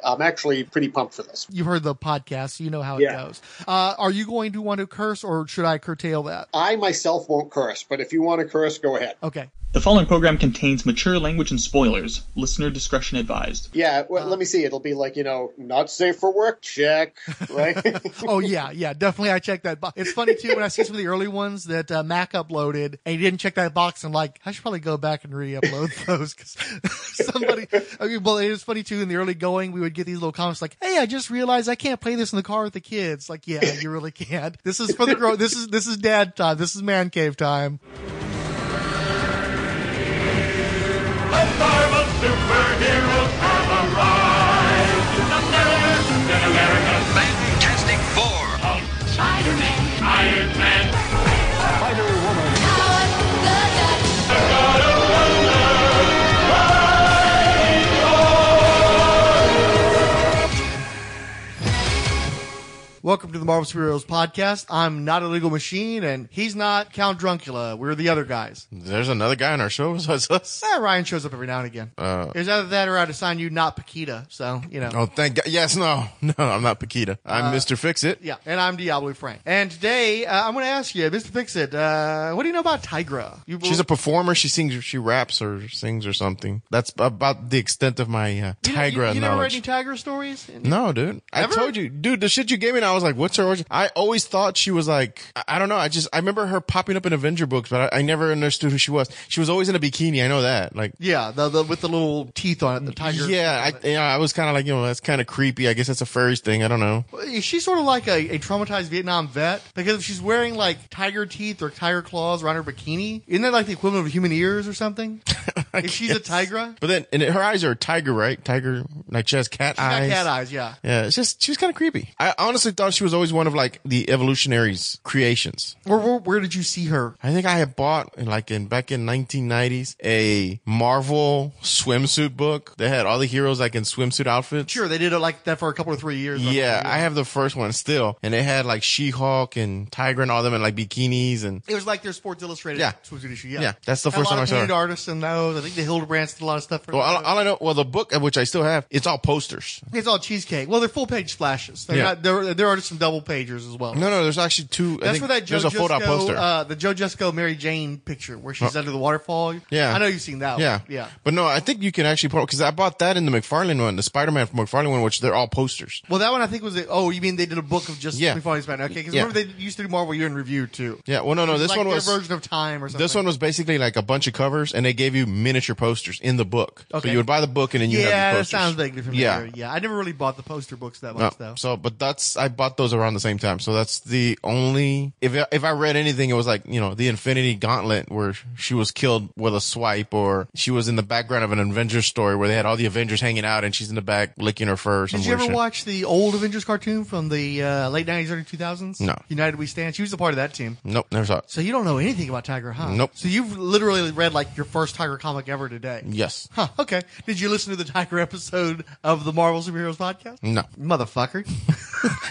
I'm actually pretty pumped for this. You've heard the podcast, so you know how it goes. Are you going to want to curse, or should I curtail that? I myself won't curse, but if you want to curse, go ahead. Okay. The following program contains mature language and spoilers. Listener discretion advised. Yeah, well, let me see. It'll be like, not safe for work, check, right? Oh, yeah, definitely I checked that box. It's funny, too, when I see some of the early ones that Mac uploaded, and he didn't check that box, I'm like, I should probably go back and re-upload those, because well, it was funny, too, in the early going, we would get these little comments like, hey, I just realized I can't play this in the car with the kids. Like, yeah, you really can't. This is for the this is dad time. This is man cave time. The Marvel superheroes have arrived. The America's Fantastic Four. Hulk, Spider-Man, Iron Man, Spider-Woman, the God of Welcome to the Marvel Superheroes Podcast. I'm not a legal machine, and he's not Count Druncula. We're the other guys. There's another guy on our show besides us? Ryan shows up every now and again. It's either that or I'd assign you not Paquita, so, Oh, thank God. Yes, no, I'm not Paquita. I'm Mr. Fix-It. Yeah, and I'm Diablo Frank. And today, I'm going to ask you, Mr. Fix-It, what do you know about Tigra? She's a performer. She sings, she raps or sings or something. That's about the extent of my Tigra knowledge. You never read any Tigra stories? No, dude. Ever? I told you. Dude, the shit you gave me, I was like, what's her origin? I always thought she was like, I don't know. I remember her popping up in Avenger books, but I never understood who she was. She was always in a bikini. I know that. Like, yeah, the with the little teeth on it, the tiger. Yeah, I was kind of like, that's kind of creepy. I guess that's a furries thing. I don't know. Is she sort of like a traumatized Vietnam vet? Because if she's wearing like tiger teeth or tiger claws around her bikini, isn't that like the equivalent of human ears or something? If she's a tigra? But then, and her eyes are tiger, right? Tiger, like she has cat eyes. Got cat eyes, yeah. Yeah, it's just, she was kind of creepy. I honestly thought she was always one of like the evolutionaries' creations. Where did you see her? I think I had bought back in 1990s a Marvel swimsuit book. They had all the heroes like in swimsuit outfits. Sure, they did it like that for a couple or 3 years. Yeah, I have the first one still, and they had like She-Hulk and Tigra and all them in like bikinis, and it was like their Sports Illustrated swimsuit issue. Yeah, that's the first time I saw it. Artists in those. I think the Hildebrands did a lot of stuff for all I know, the book, which I still have, it's all posters. It's all cheesecake. Well, they're full page splashes. They're not. There are some double pagers as well. No, there's actually two. That's where that Joe there's a fold-out poster. The Joe Jusko Mary Jane picture where she's under the waterfall. Yeah, I know you've seen that. Yeah, yeah. But no, I think you can actually put, because I bought that in the McFarlane one, the Spider-Man from McFarlane one, which they're all posters. Well, that one I think was you mean they did a book of just McFarlane Spider-Man? Okay, because remember they used to do Marvel Year in Review too. Yeah, well, no, this like one was their version of Time or something. This one was basically like a bunch of covers, and they gave you miniature posters in the book. Okay. So you would buy the book, and then you have the posters. Yeah, that sounds vaguely familiar. Yeah, I never really bought the poster books that much though. So, but I bought those around the same time. So that's the only, if I read anything, it was like, the Infinity Gauntlet where she was killed with a swipe, or she was in the background of an Avengers story where they had all the Avengers hanging out and she's in the back licking her fur or something. Did you ever watch the old Avengers cartoon from the late 90s, early 2000s? No. United We Stand? She was a part of that team. Nope, never saw it. So you don't know anything about Tigra, huh? Nope. So you've literally read like your first Tigra comic ever today? Yes. Huh, okay. Did you listen to the Tigra episode of the Marvel Superheroes podcast? No. Motherfucker.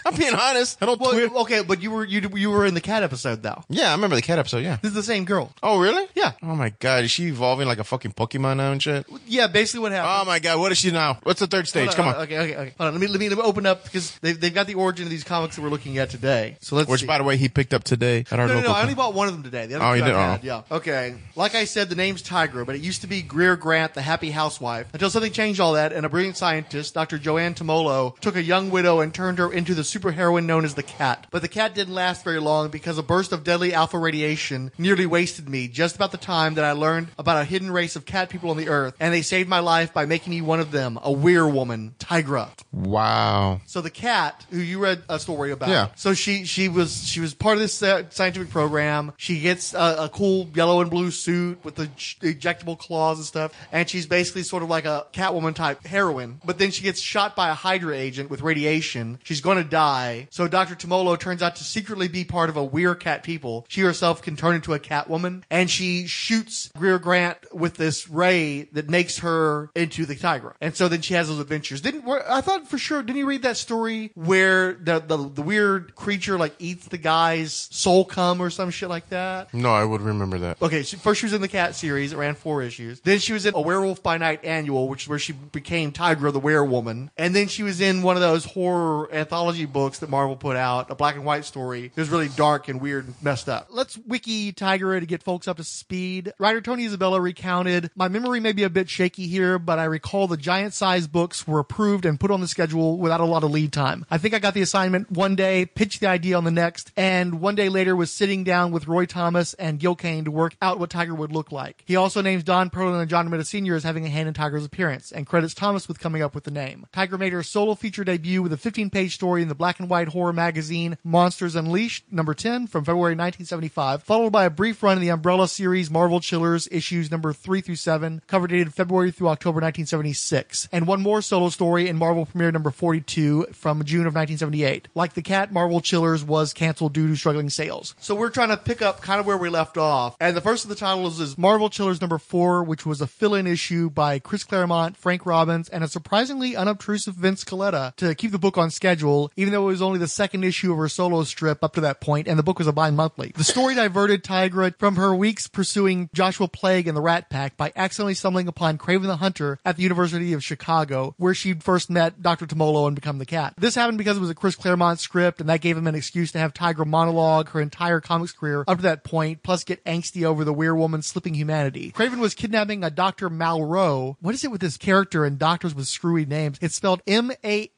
I'm being honest. I don't tweet. Okay, but you were in the cat episode though. Yeah, I remember the cat episode, yeah. This is the same girl. Oh, really? Yeah. Oh my God, is she evolving like a fucking Pokemon now and shit? Yeah, basically what happened. Oh my God, what is she now? What's the third stage? Come on. Okay. Hold on. Let me open up because they've got the origin of these comics that we're looking at today. So let's Which, see. by the way, he picked up today at our local. No, I only bought one of them today. The other you did? had, yeah. Okay. Like I said, the name's Tigra, but it used to be Greer Grant, the happy housewife, until something changed all that, and a brilliant scientist, Dr. Joanne Tomolo, took a young widow and turned her into the superheroine known as the Cat. But the Cat didn't last very long because a burst of deadly alpha radiation nearly wasted me just about the time that I learned about a hidden race of cat people on the Earth, and they saved my life by making me one of them, a weir woman, Tigra. Wow. So the Cat, who you read a story about, yeah. So she was part of this scientific program. She gets a cool yellow and blue suit with the ejectable claws and stuff, and she's basically sort of like a Catwoman type heroine. But then she gets shot by a Hydra agent with radiation. She's she's going to die. So Dr. Tomolo turns out to secretly be part of a weird cat people. She herself can turn into a cat woman, and she shoots Greer Grant with this ray that makes her into the Tigra. And so then she has those adventures. I thought for sure, didn't you read that story where the weird creature like eats the guy's soul cum or some shit like that? No, I would remember that. Okay, first she was in the cat series. It ran 4 issues. Then she was in A Werewolf by Night annual, which is where she became Tigra the Werewoman. And then she was in one of those horror anthology books that Marvel put out, a black and white story. It was really dark and weird and messed up. Let's wiki Tigra to get folks up to speed. Writer Tony Isabella recounted, my memory may be a bit shaky here, but I recall the giant-sized books were approved and put on the schedule without a lot of lead time. I think I got the assignment one day, pitched the idea on the next, and one day later was sitting down with Roy Thomas and Gil Kane to work out what Tigra would look like. He also names Don Perlin and John Romita Sr. as having a hand in Tigra's appearance, and credits Thomas with coming up with the name. Tigra made her solo feature debut with a 15-page story in the black and white horror magazine Monsters Unleashed, number 10, from February 1975, followed by a brief run in the Umbrella series Marvel Chillers, issues number 3 through 7, cover dated February through October 1976, and one more solo story in Marvel Premiere number 42 from June of 1978. Like the cat, Marvel Chillers was canceled due to struggling sales. So we're trying to pick up kind of where we left off, and the first of the titles is Marvel Chillers number 4, which was a fill-in issue by Chris Claremont, Frank Robbins, and a surprisingly unobtrusive Vince Coletta to keep the book on schedule, even though it was only the second issue of her solo strip up to that point, and the book was a bi-monthly. The story diverted Tigra from her weeks pursuing Joshua Plague and the Rat Pack by accidentally stumbling upon Craven the Hunter at the University of Chicago, where she first met Dr. Tomolo and become the cat. This happened because it was a Chris Claremont script, and that gave him an excuse to have Tigra monologue her entire comics career up to that point, plus get angsty over the werewoman's slipping humanity. Craven was kidnapping a Dr. Malraux. What is it with this character and doctors with screwy names? It's spelled Malraux.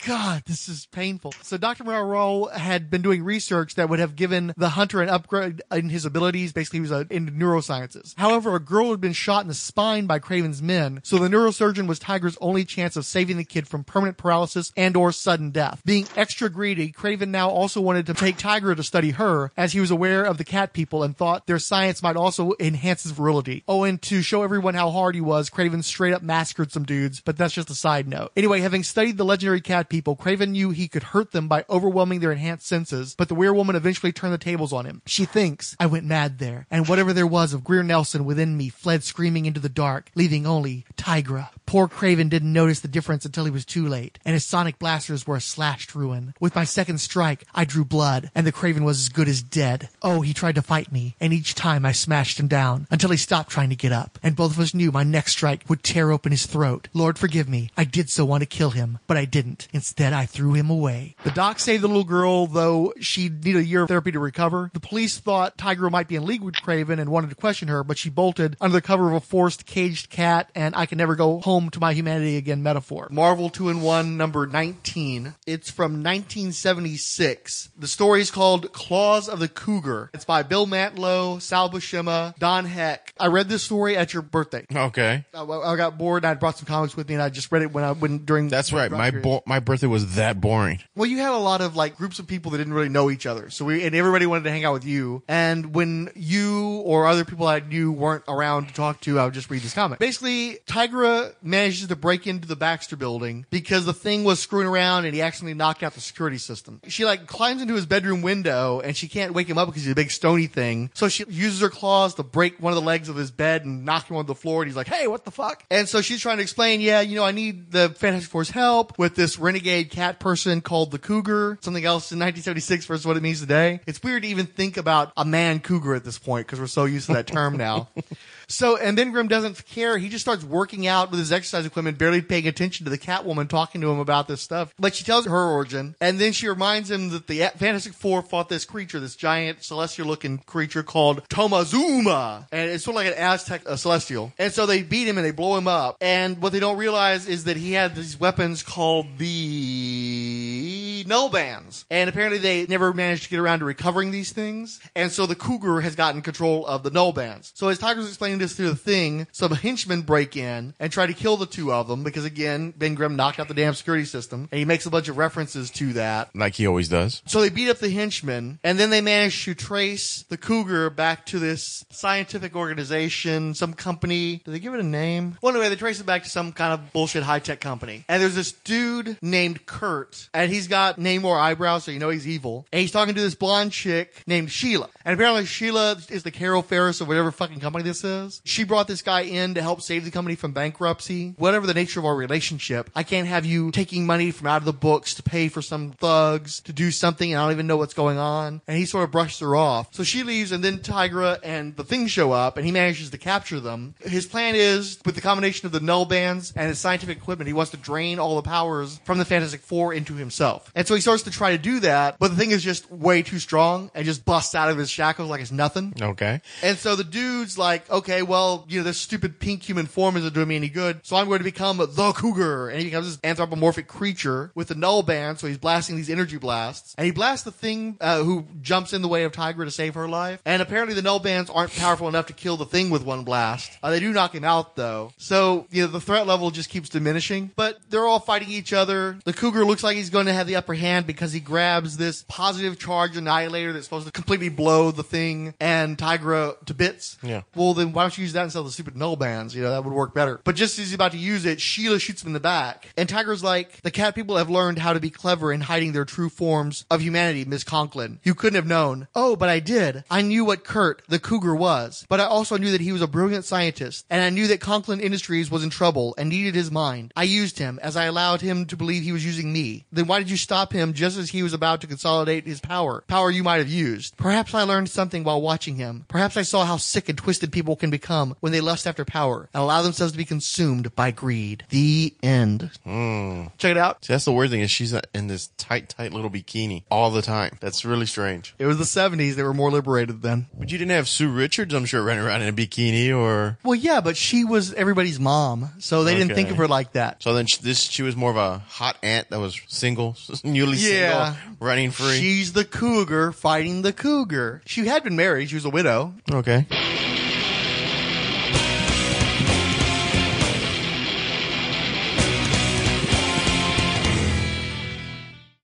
God, this is painful. So Dr. Malraux had been doing research that would have given the hunter an upgrade in his abilities. Basically, he was into neurosciences. However, a girl had been shot in the spine by Craven's men, so the neurosurgeon was Tigra's only chance of saving the kid from permanent paralysis and or sudden death. Being extra greedy, Craven now also wanted to take Tigra to study her, as he was aware of the cat people and thought their science might also enhance his virility. Oh, and to show everyone how hard he was, Craven straight up massacred some dudes, but that's just a side note. Anyway, having studied the legendary cat people, Craven knew he could hurt them by overwhelming their enhanced senses, but the werewoman eventually turned the tables on him. She thinks, I went mad there, and whatever there was of Greer Nelson within me fled screaming into the dark, leaving only Tigra. Poor Craven didn't notice the difference until he was too late, and his sonic blasters were a slashed ruin. With my second strike, I drew blood, and the Craven was as good as dead. Oh, he tried to fight me, and each time I smashed him down, until he stopped trying to get up, and both of us knew my next strike would tear open his throat. Lord forgive me, I did so want to kill him, but I didn't. Instead, I threw him away. The doc saved the little girl, though she'd need a year of therapy to recover. The police thought Tigra might be in league with Craven and wanted to question her, but she bolted under the cover of a forced caged cat and I can never go home to my humanity again metaphor. Marvel 2-in-1 number 19. It's from 1976. The story is called Claws of the Cougar. It's by Bill Mantlo, Sal Buscema, Don Heck. I read this story at your birthday. Okay. I got bored and I brought some comics with me and I just read it during. That's right. My birthday was that boring. Well, you had a lot of like groups of people that didn't really know each other. So and everybody wanted to hang out with you. And when you or other people I knew weren't around to talk to, I would just read this comic. Basically, Tigra manages to break into the Baxter building because the thing was screwing around and he accidentally knocked out the security system. She like climbs into his bedroom window and she can't wake him up because he's a big stony thing. So she uses her claws to break one of the legs of his bed and knock him on the floor. And he's like, hey, what the fuck? And so she's trying to explain, I need the Fantastic Four's help with this renegade cat person called the Cougar. Something else in 1976 versus what it means today. It's weird to even think about a man cougar at this point because we're so used to that term now. So, and then Grimm doesn't care. He just starts working out with his exercise equipment, barely paying attention to the Catwoman talking to him about this stuff. But she tells her origin, and then she reminds him that the Fantastic Four fought this creature, this giant celestial-looking creature called Tomazuma. And it's sort of like an Aztec celestial. And so they beat him and they blow him up. And what they don't realize is that he had these weapons called the the null bands. And apparently they never managed to get around to recovering these things. And so the Cougar has gotten control of the null bands. So as Tiger's explaining this through the thing, some henchmen break in and try to kill the two of them because, again, Ben Grimm knocked out the damn security system. And he makes a bunch of references to that. Like he always does. So they beat up the henchmen, and then they manage to trace the Cougar back to this scientific organization, some company. Do they give it a name? Well, anyway, they trace it back to some kind of bullshit high-tech company. And there's this dude named Kurt, and he's got Namor eyebrows, so you know he's evil. And he's talking to this blonde chick named Sheila. And apparently Sheila is the Carol Ferris of whatever fucking company this is. She brought this guy in to help save the company from bankruptcy. Whatever the nature of our relationship, I can't have you taking money from out of the books to pay for some thugs to do something, and I don't even know what's going on. And he sort of brushes her off. So she leaves, and then Tigra and the Thing show up, and he manages to capture them. His plan is, with the combination of the null bands and his scientific equipment, he wants to drain all the powers from the Fantastic Four into himself. And so he starts to try to do that, but the Thing is just way too strong and just busts out of his shackles like it's nothing. Okay. And so the dude's like, okay, well, this stupid pink human form isn't doing me any good, so I'm going to become the Cougar. And he becomes this anthropomorphic creature with the null band, so he's blasting these energy blasts. And he blasts the Thing who jumps in the way of Tigra to save her life. And apparently the null bands aren't powerful enough to kill the Thing with one blast. They do knock him out, though. So, the threat level just keeps diminishing. But they're all fighting each other. The Cougar looks like he's going to have the upper hand because he grabs this positive charge annihilator that's supposed to completely blow the Thing and Tigra to bits. Yeah. Well, then why don't you use that instead of the stupid null bands? That would work better. But just as he's about to use it, Sheila shoots him in the back. And Tigra's like, the cat people have learned how to be clever in hiding their true forms of humanity, Miss Conklin. You couldn't have known. Oh, but I did. I knew what Kurt, the Cougar, was. But I also knew that he was a brilliant scientist. And I knew that Conklin Industries was in trouble and needed his mind. I used him as I allowed him to believe he was using me. Then why did you stop him just as he was about to consolidate his power? Power you might have used. Perhaps I learned something while watching him. Perhaps I saw how sick and twisted people can become when they lust after power and allow themselves to be consumed by greed. The end. Check it out. See, that's the weird thing is she's in this tight little bikini all the time. That's really strange. It was the 70s. They were more liberated then. But you didn't have Sue Richards, I'm sure, running around in a bikini or... Well, yeah, but she was everybody's mom, so they didn't think of her like that. So then she was more of a hot aunt that was single, newly single, running free. She's the Cougar fighting the Cougar. She had been married. She was a widow. Okay.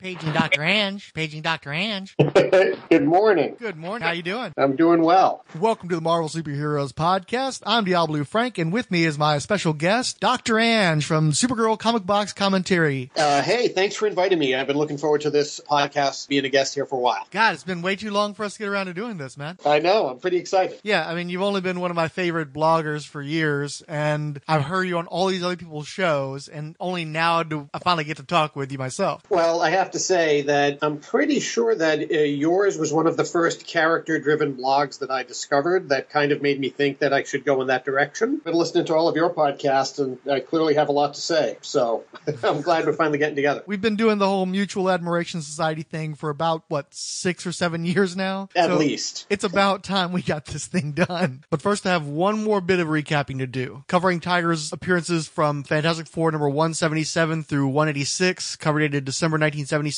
Paging Dr. Ange. Paging Dr. Ange. Good morning. Good morning. How you doing? I'm doing well. Welcome to the Marvel Superheroes Podcast. I'm Diablo Frank, and with me is my special guest, Dr. Ange from Supergirl Comic Box Commentary. Hey, thanks for inviting me. I've been looking forward to this podcast, being a guest here for a while. God, it's been way too long for us to get around to doing this, man. I know. I'm pretty excited. Yeah, I mean, you've only been one of my favorite bloggers for years, and I've heard you on all these other people's shows, and only now do I finally get to talk with you myself. Well, I have to say that I'm pretty sure that yours was one of the first character-driven blogs that I discovered that kind of made me think that I should go in that direction. I've been listening to all of your podcasts, and I clearly have a lot to say, so I'm glad we're finally getting together. We've been doing the whole Mutual Admiration Society thing for about, 6 or 7 years now? At least. It's about time we got this thing done. But first, I have one more bit of recapping to do, covering Tiger's appearances from Fantastic Four number 177 through 186, cover dated December 1976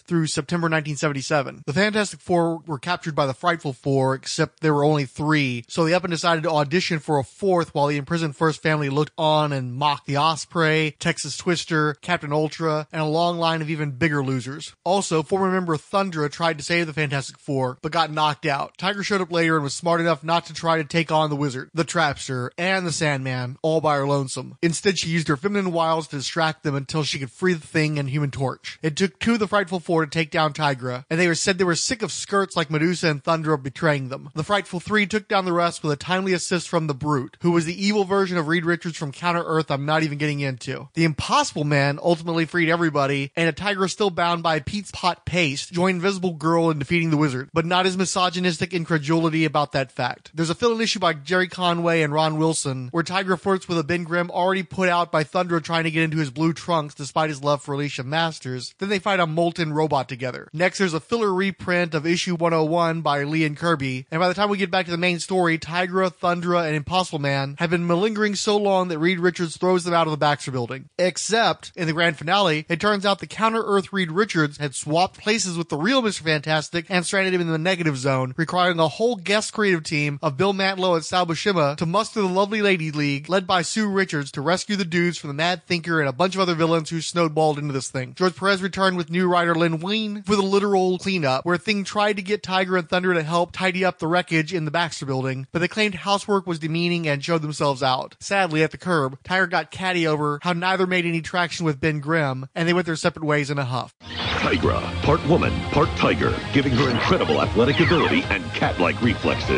through September 1977. The Fantastic Four were captured by the Frightful Four, except there were only 3, so the Up and decided to audition for a 4th while the imprisoned First Family looked on and mocked the Osprey, Texas Twister, Captain Ultra, and a long line of even bigger losers. Also, former member Thundra tried to save the Fantastic Four, but got knocked out. Tiger showed up later and was smart enough not to try to take on the Wizard, the Trapster, and the Sandman, all by her lonesome. Instead, she used her feminine wiles to distract them until she could free the Thing and Human Torch. It took 2 of the Frightful Four to take down Tigra, and they said they were sick of skirts like Medusa and Thundra betraying them. The Frightful 3 took down the rest with a timely assist from the Brute, who was the evil version of Reed Richards from Counter-Earth I'm not even getting into. The Impossible Man ultimately freed everybody, and a Tigra still bound by Pete's pot paste joined Invisible Girl in defeating the Wizard, but not his misogynistic incredulity about that fact. There's a fill-in issue by Jerry Conway and Ron Wilson, where Tigra flirts with a Ben Grimm already put out by Thundra trying to get into his blue trunks despite his love for Alicia Masters. Then they fight a molten robot together. Next, there's a filler reprint of issue 101 by Lee and Kirby. And by the time we get back to the main story, Tigra, Thundra, and Impossible Man have been malingering so long that Reed Richards throws them out of the Baxter building. Except, in the grand finale, it turns out the counter-Earth Reed Richards had swapped places with the real Mr. Fantastic and stranded him in the negative zone, requiring a whole guest creative team of Bill Mantlo and Sal Buscema to muster the Lovely Lady League, led by Sue Richards, to rescue the dudes from the Mad Thinker and a bunch of other villains who snowballed into this thing. George Perez returned with new writer Lynn Wein for the literal cleanup, where Thing tried to get Tiger and Thunder to help tidy up the wreckage in the Baxter building, but they claimed housework was demeaning and showed themselves out. Sadly, at the curb, Tiger got catty over how neither made any traction with Ben Grimm, and they went their separate ways in a huff. Tigra, part woman, part tiger, giving her incredible athletic ability and cat-like reflexes.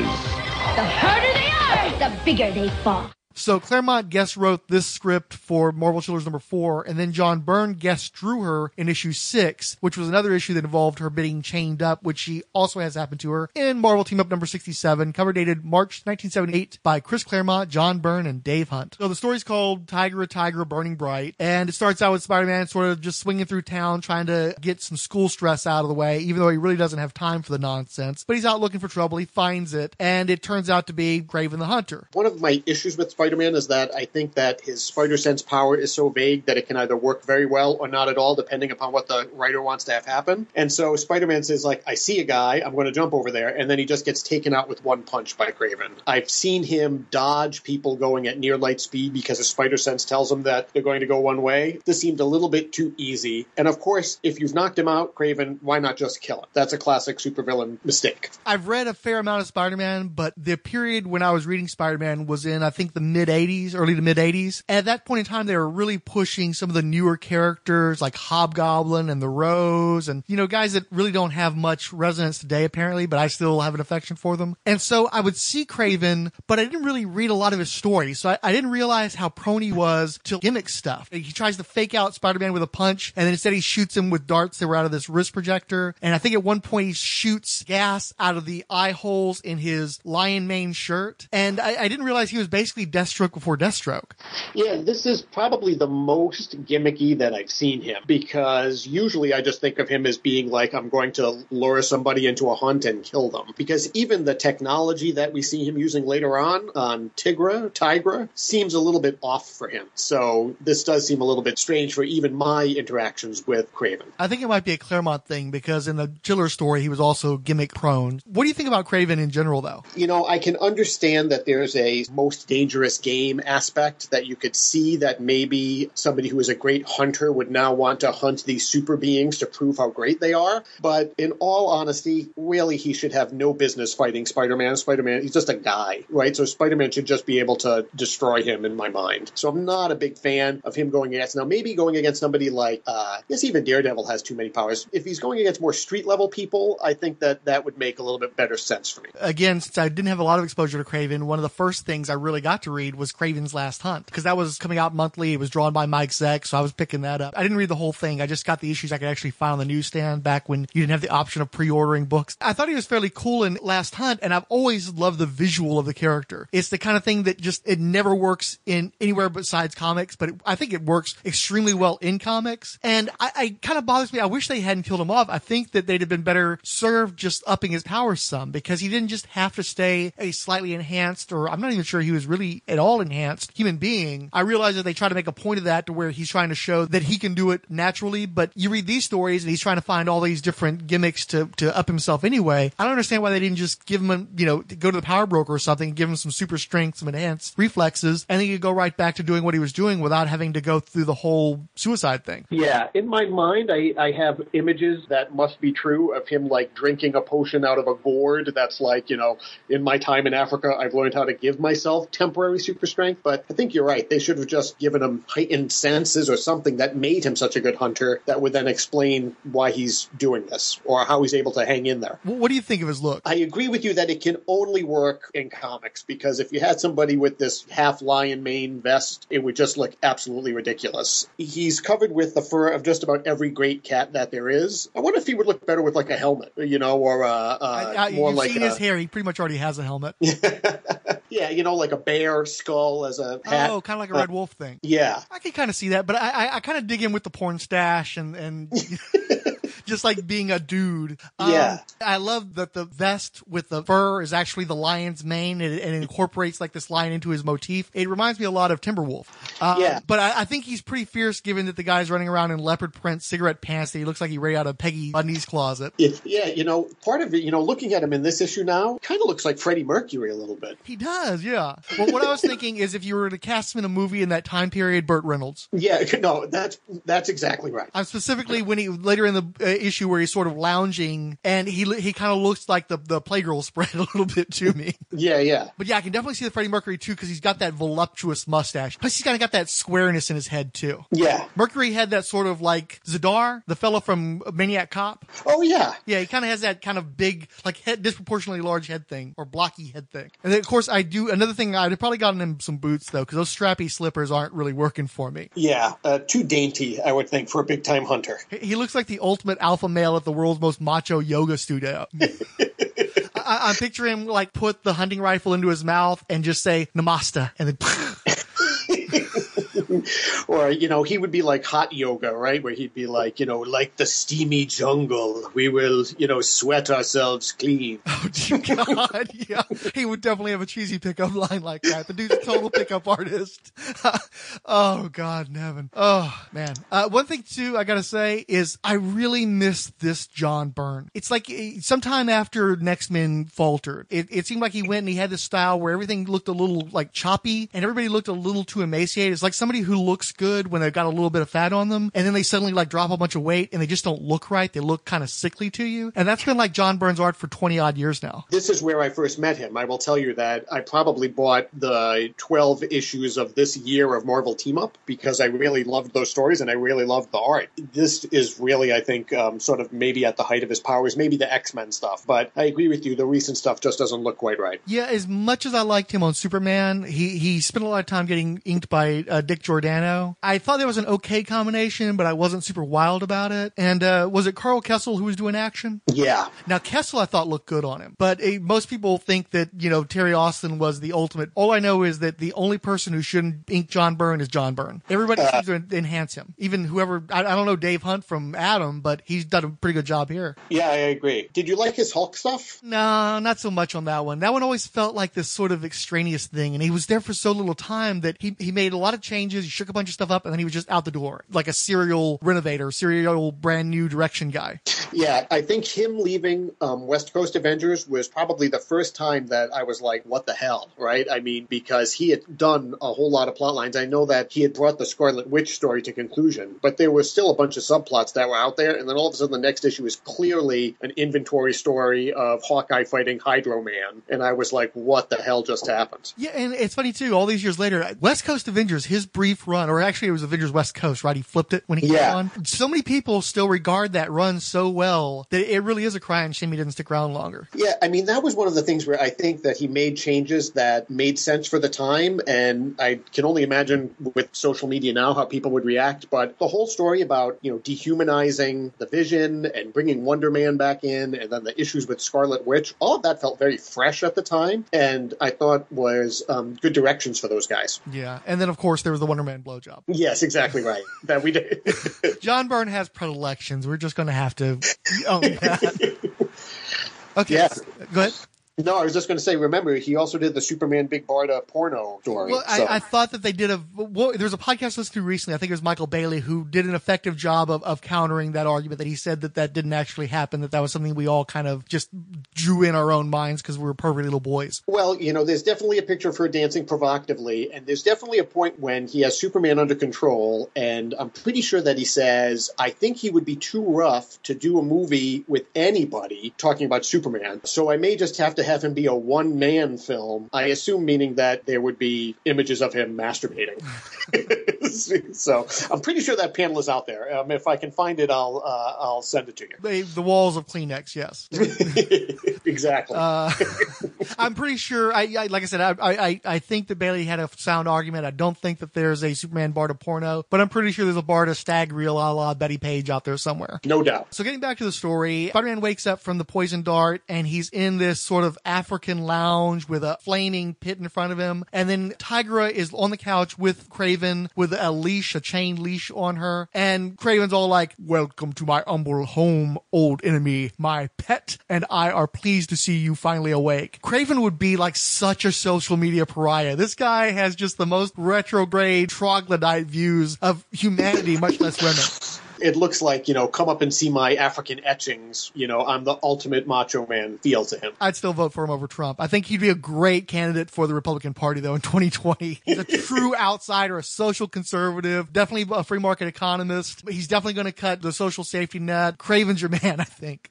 The harder they are, the bigger they fall. So Claremont guest wrote this script for Marvel Chillers number 4, and then John Byrne guest drew her in issue 6, which was another issue that involved her being chained up, which she also has happened to her in Marvel Team Up number 67, cover dated March 1978 by Chris Claremont, John Byrne, and Dave Hunt. So the story's called Tigra, Burning Bright, and it starts out with Spider-Man sort of just swinging through town trying to get some school stress out of the way, even though he really doesn't have time for the nonsense. But he's out looking for trouble, he finds it, and it turns out to be Kraven the Hunter. One of my issues with Spider-Man is that I think that his spider sense power is so vague that it can either work very well or not at all, depending upon what the writer wants to have happen. And so Spider-Man says, like, I see a guy, I'm going to jump over there, and then he just gets taken out with one punch by Kraven. I've seen him dodge people going at near light speed because his spider sense tells him that they're going to go one way. This seemed a little bit too easy. And of course, if you've knocked him out, Kraven, why not just kill him? That's a classic supervillain mistake. I've read a fair amount of Spider-Man, but the period when I was reading Spider-Man was in, I think, the mid-80s, early to mid-80s. And at that point in time, they were really pushing some of the newer characters like Hobgoblin and the Rose and, you know, guys that really don't have much resonance today, apparently, but I still have an affection for them. And so I would see Kraven, but I didn't really read a lot of his stories. So I didn't realize how prone he was to gimmick stuff. He tries to fake out Spider-Man with a punch, and then instead he shoots him with darts that were out of this wrist projector. And I think at one point he shoots gas out of the eye holes in his lion mane shirt. And I didn't realize he was basically Deathstroke before Deathstroke. Yeah, this is probably the most gimmicky that I've seen him, because usually I just think of him as being like, I'm going to lure somebody into a hunt and kill them. Because even the technology that we see him using later on Tigra, seems a little bit off for him. So this does seem a little bit strange for even my interactions with Kraven. I think it might be a Claremont thing, because in the Chiller story, he was also gimmick prone. What do you think about Kraven in general, though? You know, I can understand that there's a most dangerous game aspect that you could see that maybe somebody who is a great hunter would now want to hunt these super beings to prove how great they are. But in all honesty, really, he should have no business fighting Spider-Man. Spider-Man, he's just a guy, right? So Spider-Man should just be able to destroy him in my mind. So I'm not a big fan of him going against. Now, maybe going against somebody like, yes, even Daredevil has too many powers. If he's going against more street-level people, I think that would make a little bit better sense for me. Again, since I didn't have a lot of exposure to Kraven, one of the first things I really got to read was Kraven's Last Hunt, because that was coming out monthly. It was drawn by Mike Zeck, so I was picking that up. I didn't read the whole thing. I just got the issues I could actually find on the newsstand back when you didn't have the option of pre-ordering books. I thought he was fairly cool in Last Hunt, and I've always loved the visual of the character. It's the kind of thing that just, it never works in anywhere besides comics, but I think it works extremely well in comics. And I kind of bothers me. I wish they hadn't killed him off. I think that they'd have been better served just upping his powers some, because he didn't just have to stay a slightly enhanced, or I'm not even sure he was really at all enhanced human being. I realize that they try to make a point of that to where he's trying to show that he can do it naturally, but you read these stories and he's trying to find all these different gimmicks to up himself anyway. I don't understand why they didn't just give him, go to the power broker or something, give him some super strength, some enhanced reflexes, and then he could go right back to doing what he was doing without having to go through the whole suicide thing. Yeah, in my mind, I have images that must be true of him, like, drinking a potion out of a gourd that's like, in my time in Africa, I've learned how to give myself temporary super strength. But I think you're right. They should have just given him heightened senses or something that made him such a good hunter that would then explain why he's doing this or how he's able to hang in there. What do you think of his look? I agree with you that it can only work in comics, because if you had somebody with this half lion mane vest, it would just look absolutely ridiculous. He's covered with the fur of just about every great cat that there is. I wonder if he would look better with like a helmet, or more you've like seen his hair. He pretty much already has a helmet. Yeah, like a bear skull as a hat. Oh, kind of like a Red Wolf thing. Yeah. I can kind of see that, but I kind of dig in with the porn stash and just like being a dude. Yeah. I love that the vest with the fur is actually the lion's mane, and it incorporates like this lion into his motif. It reminds me a lot of Timberwolf. Yeah. But I think he's pretty fierce, given that the guy's running around in leopard print cigarette pants that he looks like he right out of Peggy Bundy's closet. Yeah, part of it, looking at him in this issue now, kind of looks like Freddie Mercury a little bit. He does, yeah. Well, what I was thinking is if you were to cast him in a movie in that time period, Burt Reynolds. Yeah, no, that's exactly right. I'm specifically when he later in the issue where he's sort of lounging and he kind of looks like the Playgirl spread a little bit to me. Yeah. But yeah, I can definitely see the Freddie Mercury too because he's got that voluptuous mustache. Plus, he's kind of got that squareness in his head too. Yeah. Mercury had that sort of like Zadar, the fellow from Maniac Cop. Oh yeah. Yeah, he kind of has that kind of big, like disproportionately large head thing or blocky head thing. And then, of course, another thing. I'd have probably gotten him some boots though because those strappy slippers aren't really working for me. Yeah, too dainty, I would think, for a big time hunter. He looks like the ultimate alpha male at the world's most macho yoga studio. I'm picturing him like put the hunting rifle into his mouth and just say Namaste and then Or, he would be like hot yoga, right? Where he'd be like, like the steamy jungle, we will, sweat ourselves clean. Oh, dear God. Yeah. He would definitely have a cheesy pickup line like that. The dude's a total pickup artist. Oh, God, Nevin. Oh, man. One thing, too, I got to say is I really miss this John Byrne. It's like sometime after Next Men faltered, it seemed like he went and he had this style where everything looked a little like choppy and everybody looked a little too emaciated. It's like somebody who looks good when they've got a little bit of fat on them and then they suddenly like drop a bunch of weight and they just don't look right. They look kind of sickly to you. And that's been like John Byrne's art for 20 odd years now. This is where I first met him. I will tell you that I probably bought the 12 issues of this year of Marvel Team Up because I really loved those stories and I really loved the art. This is really, I think, sort of maybe at the height of his powers, maybe the X-Men stuff. But I agree with you. The recent stuff just doesn't look quite right. Yeah, as much as I liked him on Superman, he spent a lot of time getting inked by Dick Giordano. I thought there was an okay combination, but I wasn't super wild about it. And was it Carl Kessel who was doing action? Yeah. Now, Kessel I thought looked good on him. But most people think that, Terry Austin was the ultimate. All I know is that the only person who shouldn't ink John Byrne is John Byrne. Everybody seems to enhance him. Even whoever, I don't know Dave Hunt from Adam, but he's done a pretty good job here. Yeah, I agree. Did you like his Hulk stuff? No, not so much on that one. That one always felt like this sort of extraneous thing, and he was there for so little time that he made a lot of changes, he shook a bunch of stuff up, and then he was just out the door, like a serial renovator, serial brand new direction guy. Yeah, I think him leaving West Coast Avengers was probably the first time that I was like, what the hell, right? I mean, because he had done a whole lot of plot lines. I know that he had brought the Scarlet Witch story to conclusion, but there was still a bunch of subplots that were out there, and then all of a sudden the next issue is clearly an inventory story of Hawkeye fighting Hydro Man, and I was like, what the hell just happened? Yeah, and it's funny, too, all these years later, West Coast Avengers, his brief run, or actually it was Avengers West Coast, right? He flipped it when he came on. So many people still regard that run so well that it really is a crying shame he didn't stick around longer. Yeah, I mean, that was one of the things where I think that he made changes that made sense for the time, and I can only imagine with social media now how people would react, but the whole story about, dehumanizing the Vision and bringing Wonder Man back in, and then the issues with Scarlet Witch, all of that felt very fresh at the time, and I thought was good directions for those guys. Yeah, and then, of course, there was the Wonder Man blowjob. Yes, exactly right. That we did. John Byrne has predilections. We're just going to have to own that. Okay, yeah. Go ahead. No, I was just going to say, remember, he also did the Superman Big Barda porno story. Well, I thought that they did there was a podcast listened to recently, I think it was Michael Bailey, who did an effective job of countering that argument, that he said that didn't actually happen, that was something we all kind of just drew in our own minds because we were perfect little boys. Well, there's definitely a picture of her dancing provocatively, and there's definitely a point when he has Superman under control, and I'm pretty sure that he says, I think he would be too rough to do a movie with anybody talking about Superman, so I may just have to have him be a one-man film, I assume meaning that there would be images of him masturbating. So I'm pretty sure that panel is out there. If I can find it, I'll send it to you. The walls of Kleenex, yes. Exactly. I'm pretty sure, like I said, I think that Bailey had a sound argument. I don't think that there's a Superman Barda porno, but I'm pretty sure there's a Barda stag reel a la Betty Page out there somewhere. No doubt. So getting back to the story, Spider-Man wakes up from the poison dart and he's in this sort of African lounge with a flaming pit in front of him. And then Tigra is on the couch with Kraven with a leash, a chain leash on her. And Kraven's all like, "Welcome to my humble home, old enemy. My pet and I are pleased to see you finally awake." Kraven would be like such a social media pariah. This guy has just the most retrograde troglodyte views of humanity, much less women. It looks like, come up and see my African etchings. I'm the ultimate macho man feel to him. I'd still vote for him over Trump. I think he'd be a great candidate for the Republican Party, though, in 2020. He's a true outsider, a social conservative, definitely a free market economist. He's definitely going to cut the social safety net. Kraven's your man, I think.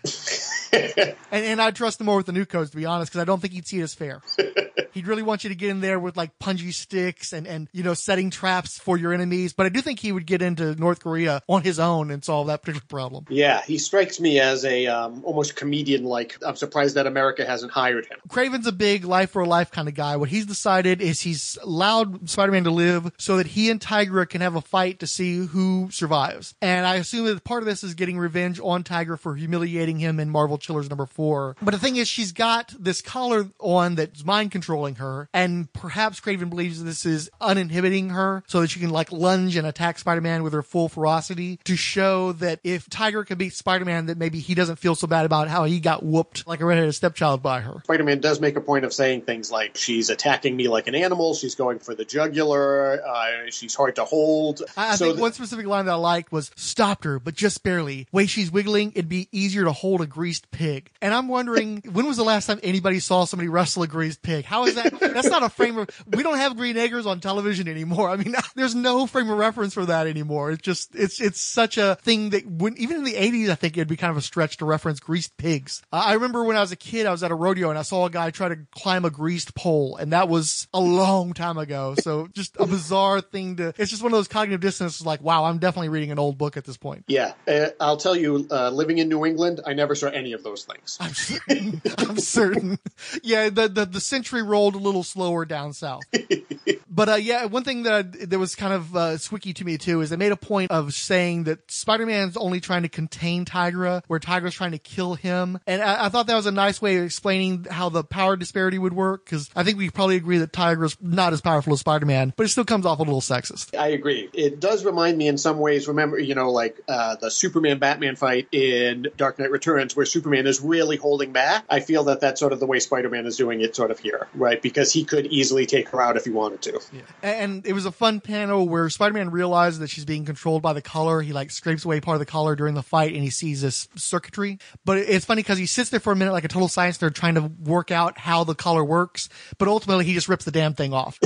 and I'd trust him more with the new codes, to be honest, because I don't think he'd see it as fair. He'd really want you to get in there with like punji sticks and setting traps for your enemies. But I do think he would get into North Korea on his own and solve that particular problem. Yeah, he strikes me as a almost comedian-like. I'm surprised that America hasn't hired him. Kraven's a big life for a life kind of guy. What he's decided is he's allowed Spider-Man to live so that he and Tigra can have a fight to see who survives. And I assume that part of this is getting revenge on Tigra for humiliating him in Marvel Chillers #4. But the thing is, she's got this collar on that's mind controlling her, and perhaps Kraven believes this is uninhibiting her so that she can like lunge and attack Spider-Man with her full ferocity to show that if Tigra can beat Spider-Man, that maybe he doesn't feel so bad about how he got whooped like a redheaded stepchild by her. Spider-Man does make a point of saying things like, she's attacking me like an animal, she's going for the jugular, she's hard to hold. I think one specific line that I liked was, "Stopped her, but just barely. Way she's wiggling, it'd be easier to hold a greased pig." And I'm wondering, when was the last time anybody saw somebody wrestle a greased pig? How is that? That's not a frame of, we don't have Green Acres on television anymore. I mean, there's no frame of reference for that anymore. It's just, it's such a thing that wouldn't, even in the 80s, I think it'd be kind of a stretch to reference greased pigs. I remember when I was a kid, I was at a rodeo and I saw a guy try to climb a greased pole, and that was a long time ago. So just a bizarre thing it's just one of those cognitive dissonances like, wow, I'm definitely reading an old book at this point. Yeah. I'll tell you, living in New England, I never saw any of those things. I'm certain. Yeah, the century rolled a little slower down south. But yeah, one thing that was kind of squicky to me too is they made a point of saying that Spider-Man's only trying to contain Tigra, where Tigra's trying to kill him. And I thought that was a nice way of explaining how the power disparity would work, because I think we probably agree that Tigra's not as powerful as Spider-Man, but it still comes off a little sexist. I agree. It does remind me in some ways, remember, like the Superman-Batman fight in Dark Knight Returns, where Superman is really holding back. I feel that that's sort of the way Spider-Man is doing it sort of here, right? Because he could easily take her out if he wanted to. Yeah. And it was a fun panel where Spider-Man realizes that she's being controlled by the collar. He like scrapes away part of the collar during the fight and he sees this circuitry. But it's funny because he sits there for a minute like a total science nerd trying to work out how the collar works. But ultimately he just rips the damn thing off.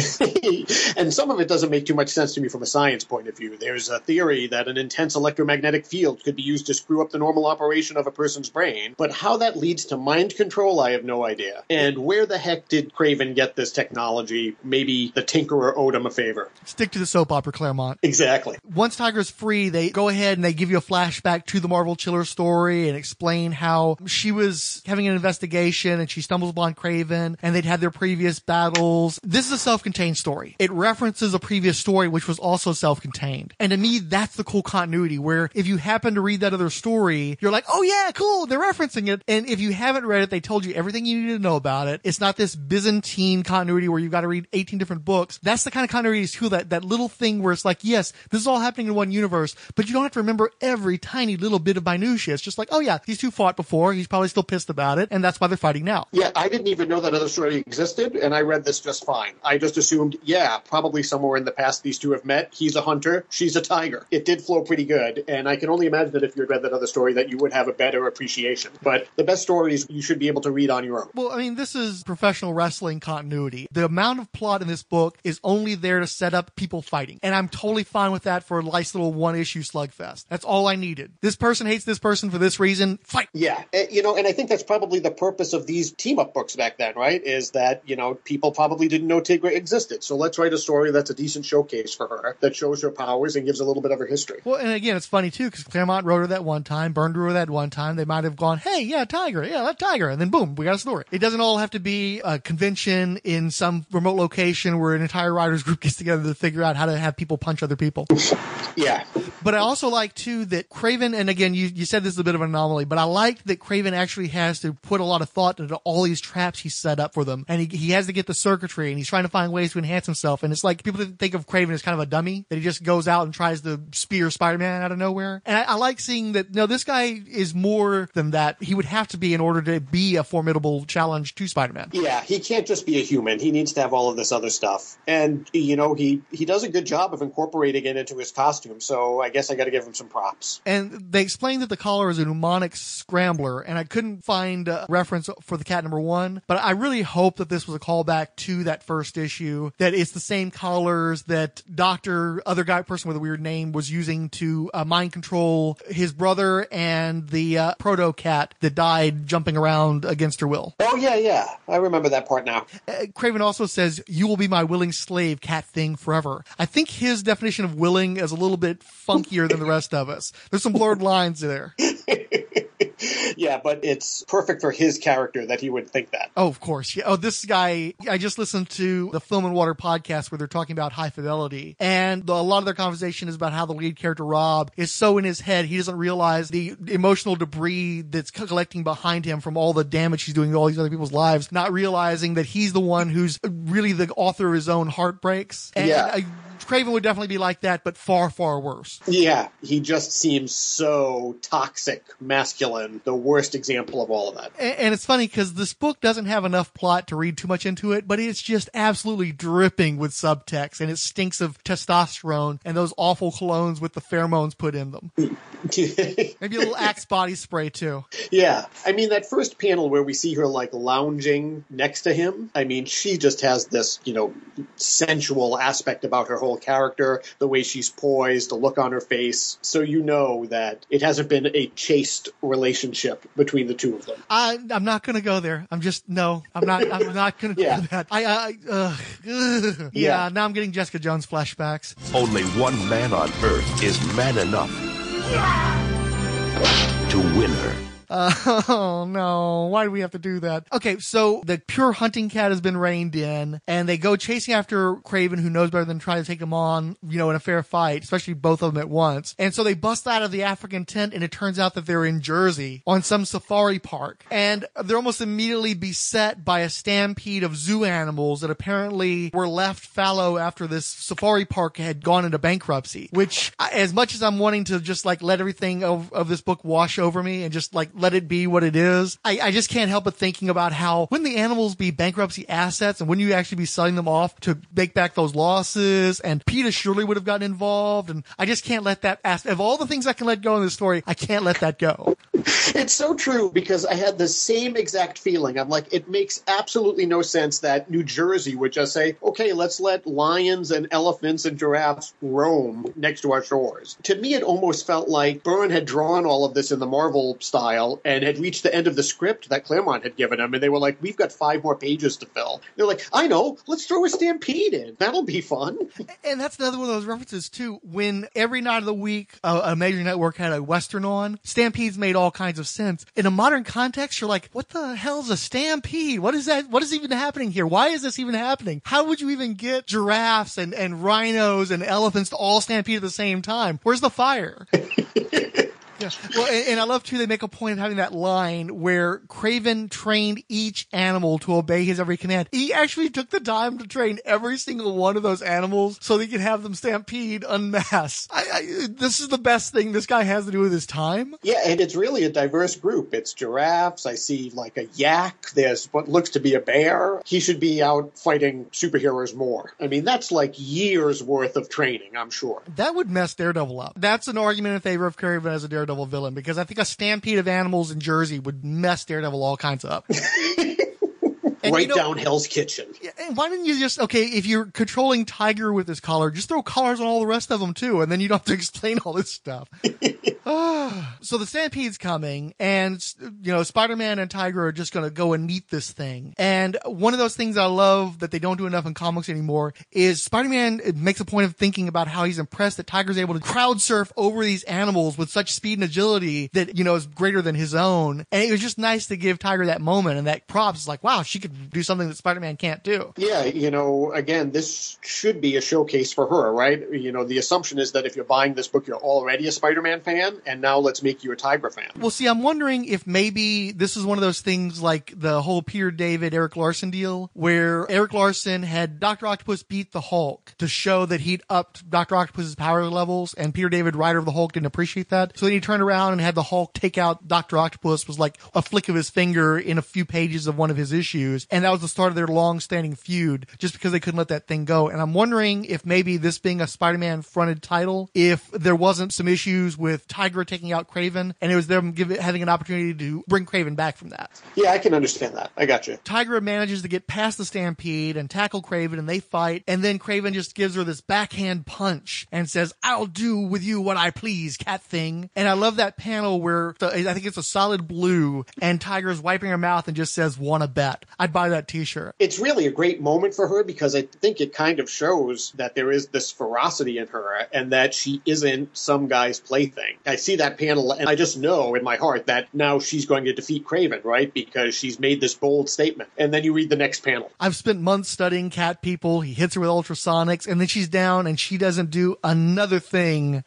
And some of it doesn't make too much sense to me from a science point of view. There's a theory that an intense electromagnetic field could be used to screw up the normal operation of a person's brain. But how that leads to mind control, I have no idea. And where the heck did Kraven get this technology? Maybe the Tinkerer owed him a favor. Stick to the soap opera, Claremont. Exactly. Once Tigra's free, they go ahead and they give you a flashback to the Marvel Chiller story and explain how she was having an investigation and she stumbles upon Kraven and they'd had their previous battles. This is a self-contained story. It references a previous story which was also self-contained. And to me, that's the cool continuity where if you happen to read that other story, you're like, oh yeah, cool, they're referencing it. And if you haven't read it, they told you everything you need to know about it. It's not this Byzantine continuity where you've got to read 18 different books. That's the kind of continuity is cool, that little thing where it's like, yes, this is all happening in one universe, but you don't have to remember every tiny little bit of minutia. It's just like, oh yeah, these two fought before, he's probably still pissed about it, and that's why they're fighting now. Yeah, I didn't even know that other story existed, and I read this just fine. I just assumed, yeah, probably somewhere in the past these two have met. He's a hunter, she's a tiger. It did flow pretty good, and I can only imagine that if you had read that other story that you would have a better appreciation. But the best stories you should be able to read on your own. Well, I mean, this is professional wrestling continuity. The amount of plot in this book is only there to set up people fighting. And I'm totally fine with that for a nice little one-issue slugfest. That's all I needed. This person hates this person for this reason. Fight! Yeah. And I think that's probably the purpose of these team-up books back then, right? Is that, people probably didn't know Tigra existed. So let's write a story that's a decent showcase for her, that shows her powers and gives a little bit of her history. Well, and again, it's funny, too, because Claremont wrote her that one time, Byrne drew her that one time. They might have gone, hey, yeah, Tigra, yeah, that Tigra. And then boom, we got a story. It doesn't all have to be a convention in some remote location where an entire writers group gets together to figure out how to have people punch other people. Yeah. But I also like, too, that Craven, and again, you said this is a bit of an anomaly, but I like that Craven actually has to put a lot of thought into all these traps he set up for them. And he has to get the circuitry, and he's trying to find ways to enhance himself. And it's like people think of Craven as kind of a dummy, that he just goes out and tries to spear Spider-Man out of nowhere. And I like seeing that, no, this guy is more than that. He would have to be in order to be a formidable challenge to Spider-Man. Yeah, he can't just be a human. He needs to have all of this other stuff. And, he does a good job of incorporating it into his costume, so I guess I got to give him some props. And they explained that the collar is a mnemonic scrambler, and I couldn't find a reference for the cat number 1, but I really hope that this was a callback to that first issue, that it's the same collars that person with a weird name was using to mind control his brother and the proto-cat that died jumping around against her will. Oh, yeah. I remember that part now. Craven also says, "You will be my willing slave, cat thing, forever." I think his definition of willing is a little bit funkier than the rest of us. There's some blurred lines there. Yeah, but it's perfect for his character that he would think that. Oh, of course. Yeah. Oh, this guy, I just listened to the Film and Water podcast where they're talking about High Fidelity, and a lot of their conversation is about how the lead character, Rob, is so in his head, he doesn't realize the emotional debris that's collecting behind him from all the damage he's doing to all these other people's lives, not realizing that he's the one who's really the author of his own heartbreaks. And yeah. Craven would definitely be like that, but far, far worse. Yeah, he just seems so toxic, masculine, the worst example of all of that. And it's funny because this book doesn't have enough plot to read too much into it, but it's just absolutely dripping with subtext, and it stinks of testosterone and those awful colognes with the pheromones put in them. Maybe a little Axe body spray, too. Yeah. I mean, that first panel where we see her, lounging next to him, I mean, she just has this, sensual aspect about her whole character, the way she's poised, the look on her face. So you know that it hasn't been a chaste relationship between the two of them. I'm not going to go there. I'm not going to do that. Yeah, now I'm getting Jessica Jones flashbacks. Only one man on Earth is man enough to win her. Oh, no. Why do we have to do that? Okay, so the pure hunting cat has been reined in, and they go chasing after Craven, who knows better than trying to take him on, in a fair fight, especially both of them at once. And so they bust out of the African tent, and it turns out that they're in Jersey on some safari park. And they're almost immediately beset by a stampede of zoo animals that apparently were left fallow after this safari park had gone into bankruptcy, which, as much as I'm wanting to just, let everything of this book wash over me and just, let it be what it is, I just can't help but thinking about how, wouldn't the animals be bankruptcy assets, and wouldn't you actually be selling them off to make back those losses? And PETA surely would have gotten involved, and I just can't let that of all the things I can let go in this story, I can't let that go. It's so true, because I had the same exact feeling. I'm like, it makes absolutely no sense that New Jersey would just say, okay, let's let lions and elephants and giraffes roam next to our shores. To me, it almost felt like Byrne had drawn all of this in the Marvel style and had reached the end of the script that Claremont had given him, and they were like, we've got 5 more pages to fill. They're like, I know, let's throw a stampede in. That'll be fun. And that's another one of those references, too. When every night of the week, a major network had a Western on, stampedes made all kinds of sense. In a modern context, you're like, what the hell's a stampede? What is that? What is even happening here? Why is this even happening? How would you even get giraffes and rhinos and elephants to all stampede at the same time? Where's the fire? Yeah. Well, and I love, too, they make a point of having that line where Craven trained each animal to obey his every command. He actually took the time to train every single one of those animals so that he could have them stampede en masse. This is the best thing this guy has to do with his time. Yeah, and it's really a diverse group. It's giraffes. I see, a yak. There's what looks to be a bear. He should be out fighting superheroes more. I mean, that's years worth of training, I'm sure. That would mess Daredevil up. That's an argument in favor of Craven as a Daredevil villain, because I think a stampede of animals in Jersey would mess Daredevil all kinds up. And right down Hell's Kitchen. And why didn't you just, if you're controlling Tiger with this collar, just throw collars on all the rest of them too, and then you don't have to explain all this stuff. So the Stampede's coming, and, Spider-Man and Tiger are just going to go and meet this thing. And one of those things I love that they don't do enough in comics anymore is Spider-Man makes a point of thinking about how he's impressed that Tiger's able to crowd surf over these animals with such speed and agility that, is greater than his own. And it was just nice to give Tiger that moment and that props. It's like, wow, she could do something that Spider-Man can't do. Yeah, again, this should be a showcase for her, right? The assumption is that if you're buying this book, you're already a Spider-Man fan, and now let's make you a Tigra fan. Well, see, I'm wondering if maybe this is one of those things like the whole Peter David, Eric Larson deal, where Eric Larson had Dr. Octopus beat the Hulk to show that he'd upped Dr. Octopus's power levels, and Peter David, writer of the Hulk, didn't appreciate that. So then he turned around and had the Hulk take out Dr. Octopus, was like a flick of his finger in a few pages of one of his issues, and that was the start of their long-standing feud, just because they couldn't let that thing go. And I'm wondering if maybe this being a Spider-Man fronted title, if there wasn't some issues with Tigra taking out Kraven, and it was them having an opportunity to bring Kraven back from that. Yeah, I can understand that. I got you. Tigra manages to get past the Stampede and tackle Kraven, and they fight, and then Kraven just gives her this backhand punch and says, "I'll do with you what I please, cat thing." And I love that panel where I think it's a solid blue, and Tigra's wiping her mouth and just says, "Wanna bet?" I'd buy that t-shirt. It's really a great moment for her because I think it kind of shows that there is this ferocity in her and that she isn't some guy's plaything. I see that panel and I just know in my heart that now she's going to defeat Kraven, right? Because she's made this bold statement. And then you read the next panel. I've spent months studying cat people. He hits her with ultrasonics, and then she's down and she doesn't do another thing.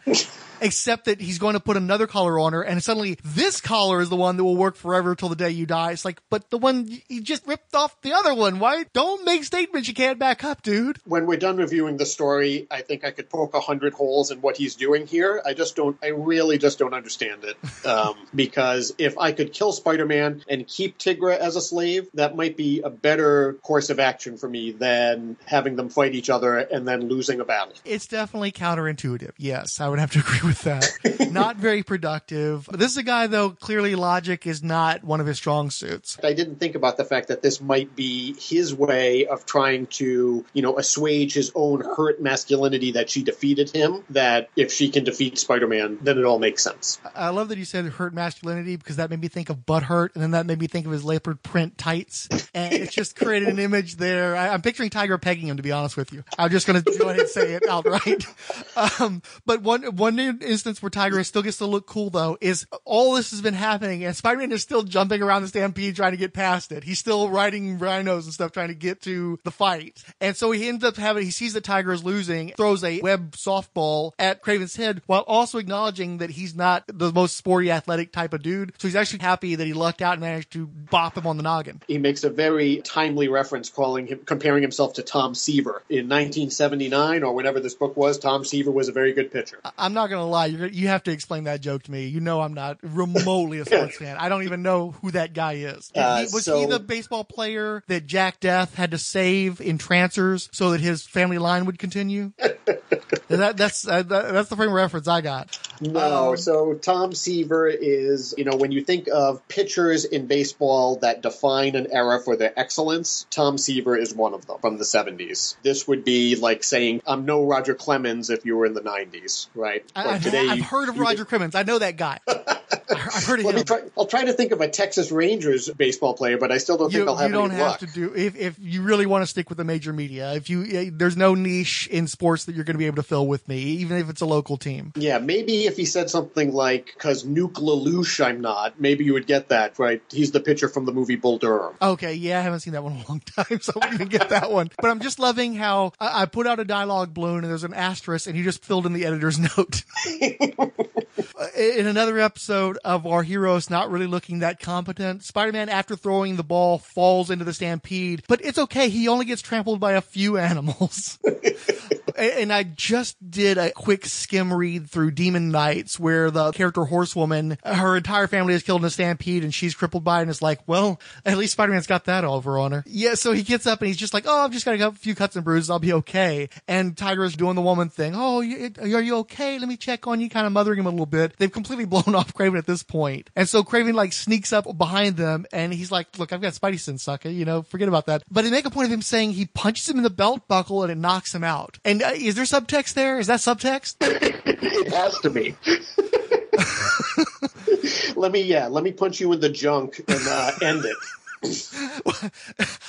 Except that he's going to put another collar on her, and suddenly this collar is the one that will work forever till the day you die. It's like, but the one, he just ripped off the other one. Why? Don't make statements you can't back up, dude. When we're done reviewing the story, I think I could poke 100 holes in what he's doing here. I really just don't understand it. Because if I could kill Spider-Man and keep Tigra as a slave, that might be a better course of action for me than having them fight each other and then losing a battle. It's definitely counterintuitive. Yes, I would have to agree with that. Not very productive. This is a guy, though, clearly logic is not one of his strong suits. I didn't think about the fact that this might be his way of trying to, assuage his own hurt masculinity that she defeated him, that if she can defeat Spider-Man, then it all makes sense. I love that you said hurt masculinity because that made me think of butthurt, and then that made me think of his leopard print tights, and it just created an image there. I'm picturing Tiger pegging him, to be honest with you. I'm just going to go ahead and say it outright. But one instance where Tiger still gets to look cool, though, is all this has been happening, and Spider-Man is still jumping around the Stampede trying to get past it. He's still riding rhinos and stuff trying to get to the fight. And so he ends up he sees that Tiger is losing, throws a web softball at Kraven's head while also acknowledging that he's not the most sporty, athletic type of dude. So he's actually happy that he lucked out and managed to bop him on the noggin. He makes a very timely reference comparing himself to Tom Seaver. In 1979, or whenever this book was, Tom Seaver was a very good pitcher. I'm not going to lie. You have to explain that joke to me. You know I'm not remotely a sports fan. I don't even know who that guy is. Was he the baseball player that Jack Death had to save in Trancers so that his family line would continue? That's the frame of reference I got. No, so Tom Seaver is, when you think of pitchers in baseball that define an era for their excellence, Tom Seaver is one of them from the 70s. This would be like saying, I'm no Roger Clemens if you were in the 90s, right? I've heard of Roger Clemens. I know that guy. I've heard of him. I'll try to think of a Texas Rangers baseball player, but I still don't think I'll have any luck. You don't have to do, if you really want to stick with the major media, there's no niche in sports that you're going to be able to fill with me, even if it's a local team. Yeah, maybe if he said something like, because Nuke LaLoosh I'm not, maybe you would get that, right? He's the pitcher from the movie Bull Durham. Okay, yeah, I haven't seen that one in a long time, so I wouldn't even get that one. But I'm just loving how I put out a dialogue balloon and there's an asterisk and you just filled in the editor's note. In another episode of our heroes not really looking that competent, Spider-Man, after throwing the ball, falls into the Stampede, but it's okay. He only gets trampled by a few animals. And I just did a quick skim read through Demon Knights where the character Horsewoman, her entire family is killed in a stampede and she's crippled by it, and it's like, well, at least Spider-Man's got that over on her. Yeah, so he gets up and he's just like, oh, I've just got a few cuts and bruises. I'll be okay. And Tigra's doing the woman thing. Oh, are you okay? Let me check on you, kind of mothering him a little bit. They've completely blown off Kraven at this point. And so Kraven like sneaks up behind them and he's like, look, I've got Spidey sense, sucker, you know, forget about that. But they make a point of him saying he punches him in the belt buckle and it knocks him out. And is there subtext there? Is that subtext? It has to be. Let me punch you in the junk and end it.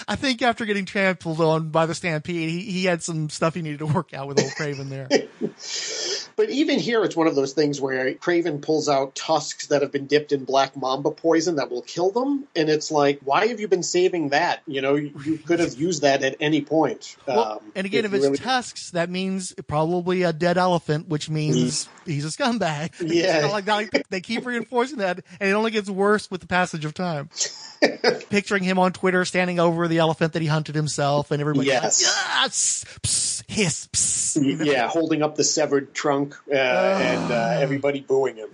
I think after getting trampled on by the Stampede, he had some stuff he needed to work out with old Kraven there. But even here, it's one of those things where Kraven pulls out tusks that have been dipped in black mamba poison that will kill them. And it's like, why have you been saving that? You know, you could have used that at any point. Well, and again, if it's tusks, that means probably a dead elephant, which means he's a scumbag. Yeah. Like they keep reinforcing that, and it only gets worse with the passage of time. Picturing him on Twitter standing over the elephant that he hunted himself, and everybody yes. like, yes, pss, hiss, pss. Yeah, holding up the severed trunk and everybody booing him.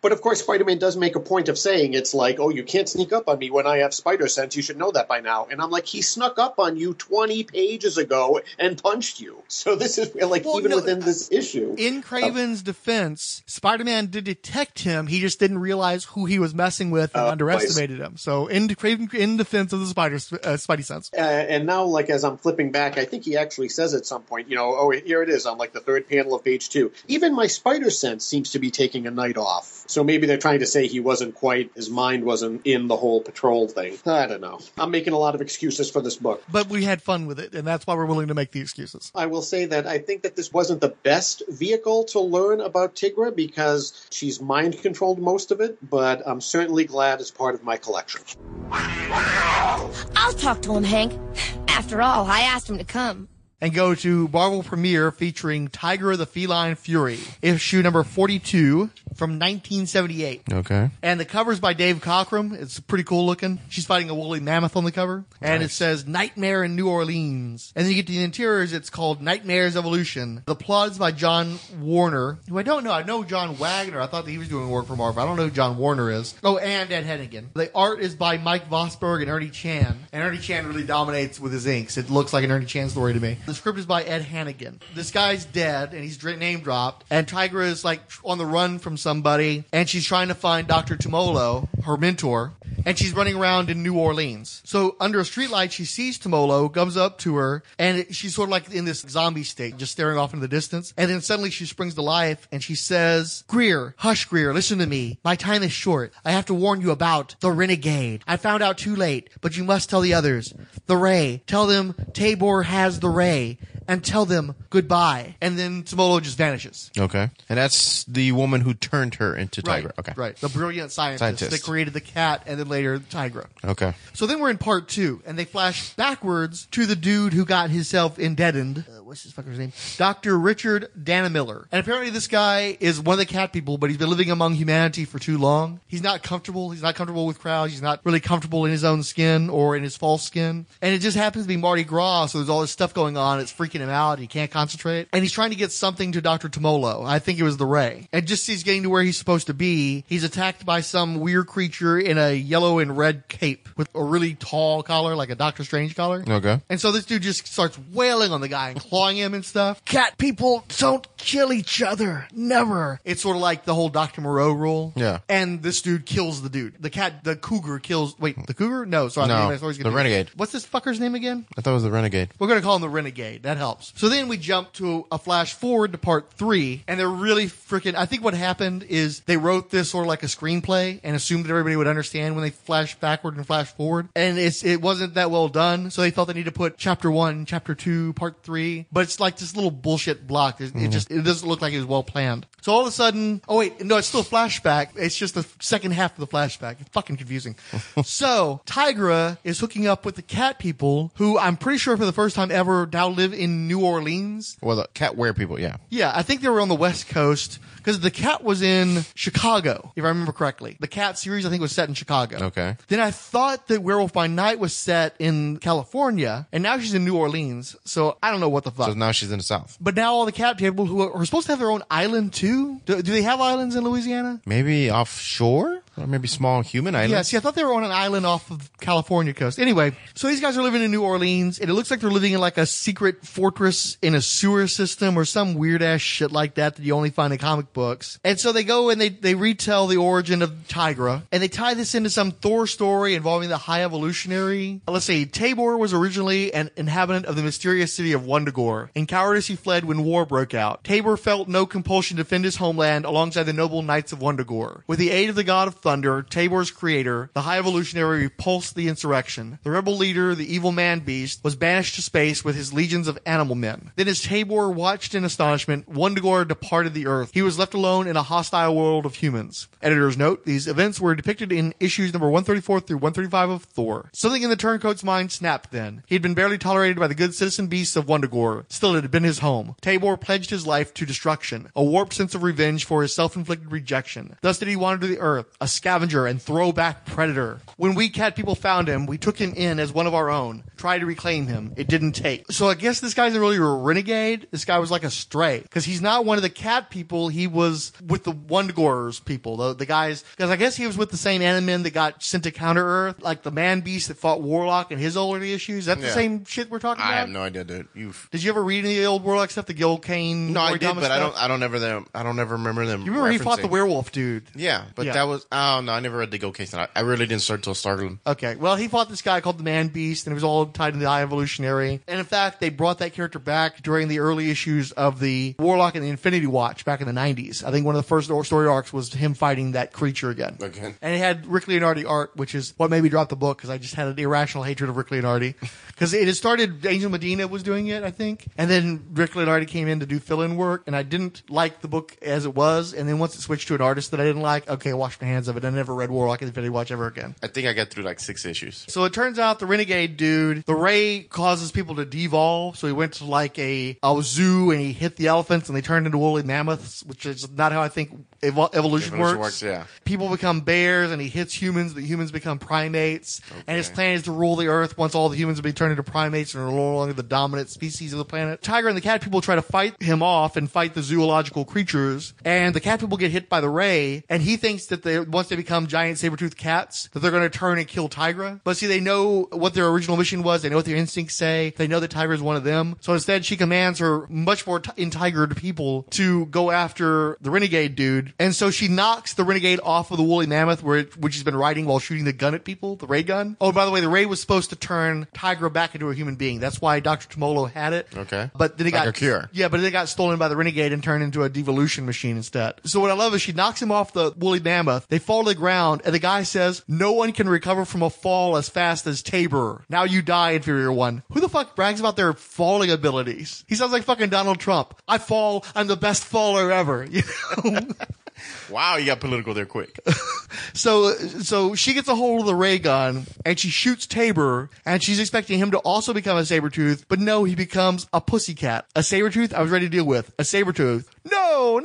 But of course, Spider-Man does make a point of saying it's like, oh, you can't sneak up on me when I have spider sense. You should know that by now. And I'm like, he snuck up on you 20 pages ago and punched you. So this is like within this issue. In Kraven's defense, Spider-Man did detect him. He just didn't realize who he was messing with and underestimated him. So in defense of the Spidey sense. And now, like, as I'm flipping back, I think he actually says at some point, you know, oh, here it is on like the third panel of page 2. Even my spider sense seems to be taking a night off. So maybe they're trying to say his mind wasn't in the whole patrol thing. I don't know. I'm making a lot of excuses for this book. But we had fun with it, and that's why we're willing to make the excuses. I will say that I think that this wasn't the best vehicle to learn about Tigra because she's mind-controlled most of it, but I'm certainly glad it's part of my collection. I'll talk to him, Hank. After all, I asked him to come. And go to Marvel Premiere featuring Tigra the Feline Fury, issue number 42 from 1978. Okay. And the cover's by Dave Cockrum. It's pretty cool looking. She's fighting a woolly mammoth on the cover. And It says Nightmare in New Orleans. And then you get to the interiors. It's called Nightmare's Evolution. The plot is by John Warner, who I don't know. I know John Wagner. I thought that he was doing work for Marvel. I don't know who John Warner is. Oh, and Ed Hennigan. The art is by Mike Vosberg and Ernie Chan. And Ernie Chan really dominates with his inks. It looks like an Ernie Chan story to me. The script is by Ed Hannigan. This guy's dead, and he's name dropped. And Tigra is like on the run from somebody, and she's trying to find Dr. Tomolo, her mentor, and she's running around in New Orleans. So under a streetlight, she sees Tomolo, comes up to her, and she's sort of like in this zombie state, just staring off into the distance. And then suddenly she springs to life, and she says, Greer, hush, Greer, listen to me. My time is short. I have to warn you about the Renegade. I found out too late, but you must tell the others. The Ray. Tell them Tabor has the Ray. And tell them goodbye. And then Tomolo just vanishes. Okay. And that's the woman who turned her into Tigra. Right, okay. Right. The brilliant scientist that created the cat and then later Tigra. Okay. So then we're in part 2, and they flash backwards to the dude who got himself indebted. What's his fucker's name? Dr. Richard Dannemiller. And apparently this guy is one of the cat people, but he's been living among humanity for too long. He's not comfortable. He's not comfortable with crowds. He's not really comfortable in his own skin or in his false skin. And it just happens to be Mardi Gras, so there's all this stuff going on. It's freaking him out. He can't concentrate. And he's trying to get something to Dr. Tomolo. I think it was the Ray. And just as he's getting to where he's supposed to be, he's attacked by some weird creature in a yellow and red cape with a really tall collar, like a Doctor Strange collar. Okay. And so this dude just starts wailing on the guy and clawing him and stuff. Cat people don't kill each other. Never. It's sort of like the whole Dr. Moreau rule. Yeah. And this dude kills the dude. The cougar kills... Wait, the cougar? No, sorry. No, the Renegade. What's this fucker's name again? I thought it was the Renegade. We're going to call him the Renegade. That helps. So then we jump to a flash forward to part 3, and they're really freaking... I think what happened is they wrote this sort of like a screenplay and assumed that everybody would understand when they flash backward and flash forward. And it wasn't that well done, so they felt they needed to put chapter 1, chapter 2, part 3. But it's like this little bullshit block. It doesn't look like it was well planned. So all of a sudden... Oh, wait. No, it's still a flashback. It's just the second half of the flashback. It's fucking confusing. So Tigra is hooking up with the cat people, who I'm pretty sure for the first time ever now live in New Orleans. Well, the cat wear people, yeah. Yeah, I think they were on the West Coast, because the cat was in Chicago, if I remember correctly. The cat series, I think, was set in Chicago. Okay. Then I thought that Werewolf by Night was set in California, and now she's in New Orleans, so I don't know what the fuck. So now she's in the South. But now all the cat people who are supposed to have their own island, too? Do they have islands in Louisiana? Maybe offshore? Or maybe small human island. Yeah, see, I thought they were on an island off of California coast. Anyway, so these guys are living in New Orleans, and it looks like they're living in like a secret fortress in a sewer system or some weird-ass shit like that you only find in comic books. And so they go and they retell the origin of Tigra, and they tie this into some Thor story involving the High Evolutionary. Let's see, Tabor was originally an inhabitant of the mysterious city of Wundagore. In cowardice, he fled when war broke out. Tabor felt no compulsion to defend his homeland alongside the noble knights of Wundagore. With the aid of the god of thunder, Tabor's creator, the High Evolutionary repulsed the insurrection. The rebel leader, the evil man-beast, was banished to space with his legions of animal men. Then as Tabor watched in astonishment, Wundagore departed the earth. He was left alone in a hostile world of humans. Editor's note, these events were depicted in issues number 134 through 135 of Thor. Something in the turncoat's mind snapped then. He had been barely tolerated by the good citizen beasts of Wundagore. Still, it had been his home. Tabor pledged his life to destruction, a warped sense of revenge for his self-inflicted rejection. Thus did he wander the earth, a scavenger and throwback predator. When we cat people found him, we took him in as one of our own. Tried to reclaim him. It didn't take. So I guess this guy's really a renegade. This guy was like a stray. Because he's not one of the cat people. He was with the Wundagor's people. The guys, because I guess he was with the same Animen that got sent to Counter Earth. Like the man-beast that fought Warlock in his early issues. Is that the same shit we're talking about? I have no idea, dude. Did you ever read any of the old Warlock stuff? The Gil Kane? No, I did, but stuff? I don't ever remember them. You remember he fought the werewolf dude? Yeah, but that was, oh no, I never read the Gil Kane. I really didn't start till Stargirl. Okay, well, he fought this guy called the Man-Beast, and it was all tied in the High Evolutionary. And in fact, they brought that character back during the early issues of the Warlock and the Infinity Watch back in the 90s. I think one of the first story arcs was him fighting that creature again. Okay. And it had Rick Leonardi art, which is what made me drop the book, because I just had an irrational hatred of Rick Leonardi. Because it had started, Angel Medina was doing it, I think. And then Rick Leonardi came in to do fill-in work, and I didn't like the book as it was. And then once it switched to an artist that I didn't like, okay, I washed my hands of it. I never read Warlock and Infinity Watch ever again. I think I got through like 6 issues. So it turns out the renegade dude, the ray causes people to devolve. So he went to like a zoo and he hit the elephants and they turned into woolly mammoths, which is not how I think evolution works. Yeah. People become bears and he hits humans. The humans become primates. Okay. And his plan is to rule the earth once all the humans have been turned into primates and are no longer the dominant species of the planet. Tigra and the cat people try to fight him off and fight the zoological creatures. And the cat people get hit by the ray. And he thinks that once they become giant saber-toothed cats, that they're going to turn and kill Tigra. But see, they know what their original mission was. They know what their instincts say. They know that Tigra is one of them. So instead, she commands her much more entigered people to go after the renegade dude. And so she knocks the renegade off of the woolly mammoth, which he's been riding while shooting the gun at people, the ray gun. Oh, by the way, the ray was supposed to turn Tigra back into a human being. That's why Dr. Tomolo had it. Okay. But then it got a cure. Yeah, but then it got stolen by the renegade and turned into a devolution machine instead. So what I love is she knocks him off the woolly mammoth. They fall to the ground, and the guy says, "No one can recover from a fall as fast as Tabor. Now you die, inferior one." Who the fuck brags about their falling abilities? He sounds like fucking Donald Trump. I fall. I'm the best faller ever. You know? Wow, you got political there quick. So she gets a hold of the ray gun and she shoots Tabor, and she's expecting him to also become a saber-tooth, but no, he becomes a pussycat. A saber-tooth I was ready to deal with. A saber-tooth. No,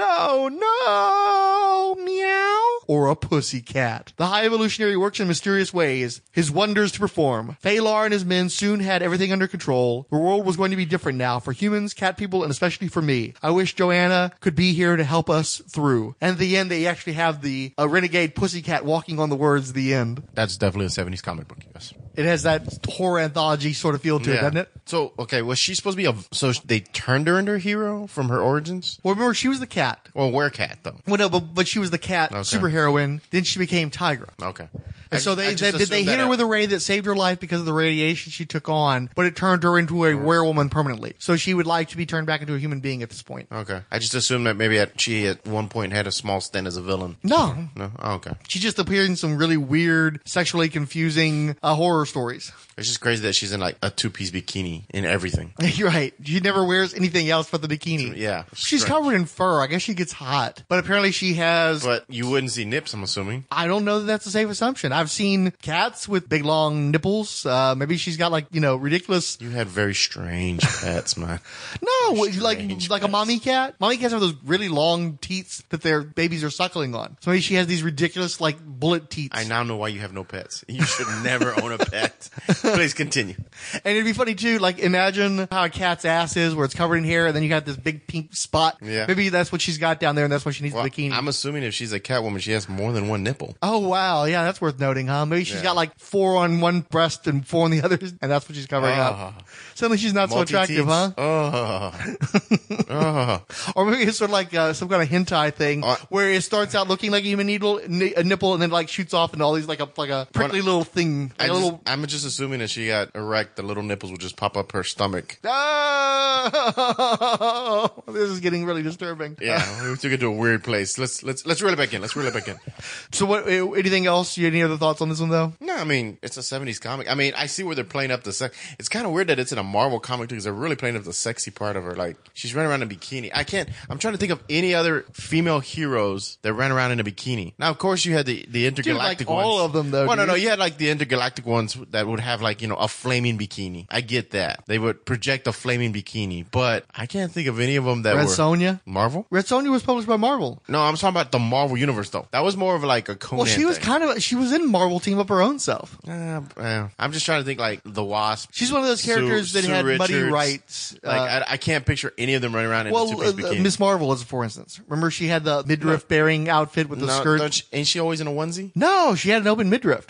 meow. Or a pussycat. The High Evolutionary works in mysterious ways, his wonders to perform. Phalar and his men soon had everything under control. The world was going to be different now for humans, cat people, and especially for me. I wish Joanna could be here to help us through. And at the end, they actually have the renegade pussycat walking on the words, the end. That's definitely a 70s comic book, yes. It has that horror anthology sort of feel to it, doesn't it? So, okay, was she supposed to be so they turned her into a hero from her origins? Well, remember, she was the cat. Well, werecat, though. Well, no, but she was the cat superheroine. Then she became Tigra. Okay. And so they hit her with a ray that saved her life because of the radiation she took on, but it turned her into a werewoman permanently. So she would like to be turned back into a human being at this point. Okay. I just assumed that maybe she at one point had a small stint as a villain. No. Oh, okay. She just appeared in some really weird, sexually confusing horror stories. It's just crazy that she's in like a 2-piece bikini in everything. You're right. She never wears anything else but the bikini. Yeah. She's covered in fur. I guess she gets hot. But apparently she has... But you wouldn't see nips, I'm assuming. I don't know that that's a safe assumption. I've seen cats with big long nipples. Maybe she's got like, ridiculous. You had very strange pets, man. No, Strange like a mommy cat. Mommy cats have those really long teats that their babies are suckling on. So maybe she has these ridiculous like bullet teats. I now know why you have no pets. You should never own a pet. Please continue. And it'd be funny too, like imagine how a cat's ass is where it's covered in hair and then you got this big pink spot. Yeah. Maybe that's what she's got down there and that's why she needs the bikini. I'm assuming if she's a cat woman, she has more than one nipple. Oh, wow. Yeah, that's worth noting, huh? Maybe she's got like 4 on one breast and 4 on the other, and that's what she's covering up. Suddenly she's not so attractive, huh? Or maybe it's sort of like some kind of hentai thing where it starts out looking like a human nipple and then like shoots off into all these like a prickly little thing. I'm just assuming that she got erect, the little nipples will just pop up her stomach. Oh, this is getting really disturbing. Yeah, we took it to a weird place. Let's reel it back in. So what, anything else? You had any other thoughts on this one though? No, I mean, it's a 70s comic. I mean, I see where they're playing up the sex. It's kind of weird that it's in a Marvel comic too, because they're really playing up the sexy part of her. Like, she's running around in a bikini. I'm trying to think of any other female heroes that ran around in a bikini. Now, of course, you had the intergalactic ones. All of them though. Well, no, you had like the intergalactic ones that would have like, a flaming bikini. I get that. They would project a flaming bikini, but I can't think of any of them that Red were. Sonja? Marvel? Red Sonja was published by Marvel. No, I'm talking about the Marvel universe though. That was more of like a Conan Well, she was thing. she was in Marvel Team Up her own self. I'm just trying to think like the Wasp. She's one of those characters that had muddy Richards. rights. Like I can't picture any of them running around in a two-piece bikini. Miss Marvel is for instance. Remember she had the midriff bearing outfit with the skirt. Ain't she always in a onesie? No, she had an open midriff.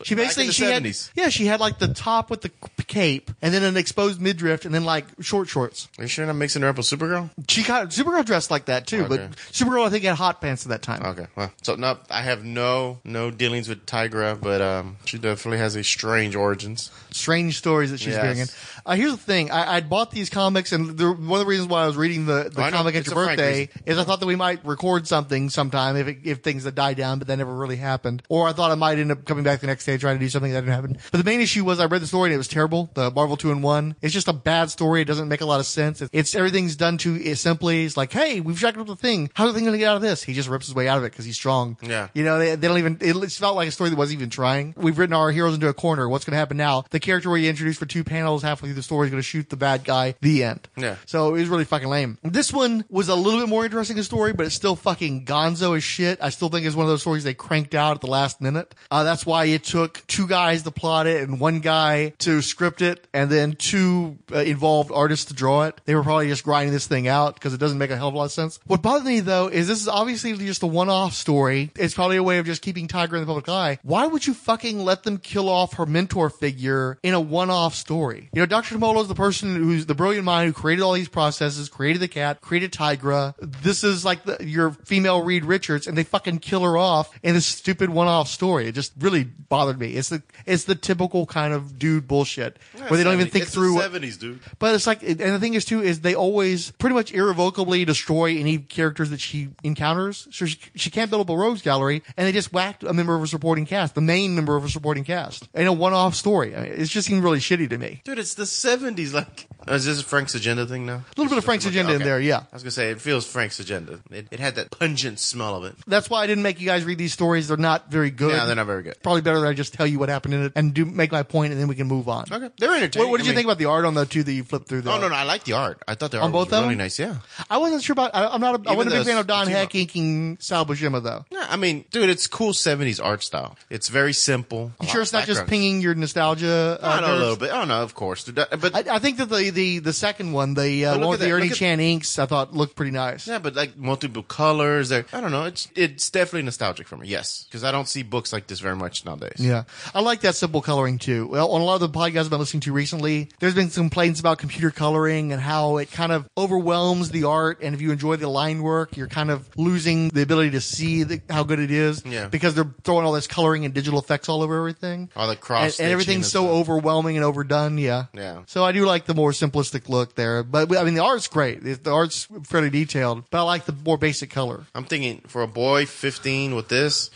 She basically back in the 70s. She had like the top with the cape and then an exposed midriff and then like short shorts. Are you sure I'm mixing her up with Supergirl? Supergirl dressed like that too, but Supergirl I think had hot pants at that time. Okay, well, so no, I have no dealings with Tigra, but she definitely has a strange origins. Strange stories that she's bringing. Here's the thing: I bought these comics, and one of the reasons why I was reading the comic at your birthday is I thought that we might record something sometime if things had died down, but that never really happened. Or I thought I might end up coming back the next day trying to do something that didn't happen. But the main issue was I read the story and it was terrible. The Marvel 2-in-1. It's just a bad story. It doesn't make a lot of sense. It's everything's done too simply. It's like, hey, we've jacked up the thing. How's the thing going to get out of this? He just rips his way out of it because he's strong. Yeah. They don't even. It felt like a story that wasn't even trying. We've written our heroes into a corner. What's going to happen now? The character we introduced for 2 panels halfway through the story is going to shoot the bad guy. The end. Yeah. So it was really fucking lame. This one was a little bit more interesting a story, but it's still fucking gonzo as shit. I still think it's one of those stories they cranked out at the last minute. That's why it took 2 guys to plot it and 1 guy to script it, and then 2 involved artists to draw it. They were probably just grinding this thing out because it doesn't make a hell of a lot of sense. What bothered me though is this is obviously just a one-off story. It's probably a way of just keeping Tigra in the public eye. Why would you fucking let them kill off her mentor figure in a one-off story? Dr. Tomolo is the person who's the brilliant mind who created all these processes, created the cat, created Tigra. This is like your female Reed Richards, and they fucking kill her off in this stupid one-off story. It just really bothered me. It's the typical kind of dude bullshit where they don't even think through. It's the 70s, dude. But it's like, and the thing is too, is they always pretty much irrevocably destroy any characters that she encounters. So she can't build up a rogues gallery, and they just whacked a member of her supporting cast, the main member of her supporting cast, in a one-off story. I mean, it's just seemed really shitty to me. Dude, it's the 70s. Like, is this Frank's agenda thing now? A little bit of Frank's agenda in there, yeah. I was gonna say it feels Frank's agenda. It had that pungent smell of it. That's why I didn't make you guys read these stories. They're not very good. Yeah, they're not very good. Probably better that I just tell you what happened in it and make my point, and then we can move on. Okay, they're entertaining. What did you think about the art on the 2 that you flipped through? Oh no, I like the art. I thought the art on both was of really them? nice. Yeah, I wasn't sure about. I wasn't a big fan of Don Heck inking Sal Buscema though. Yeah, I mean, dude, it's cool 70s art style. It's very simple. You sure it's not just pinging your nostalgia? I know a little bit. Oh no, of course. But I think that the second one, the one with the Ernie Chan inks, I thought looked pretty nice. Yeah, but like multiple colors. I don't know. It's definitely nostalgic for me. Yes, because I don't see books like this very much nowadays. Yeah, I like that simple coloring too. Well, on a lot of the podcasts I've been listening to recently, there's been some complaints about computer coloring and how it kind of overwhelms the art. And if you enjoy the line work, you're kind of losing the ability to see how good it is. Yeah. Because they're throwing all this coloring and digital effects all over everything. All the cross and everything's so overwhelming and overdone. Yeah. Yeah. So I do like the more simplistic look there. But I mean, the art's great. The art's fairly detailed, but I like the more basic color. I'm thinking for a boy 15 with this.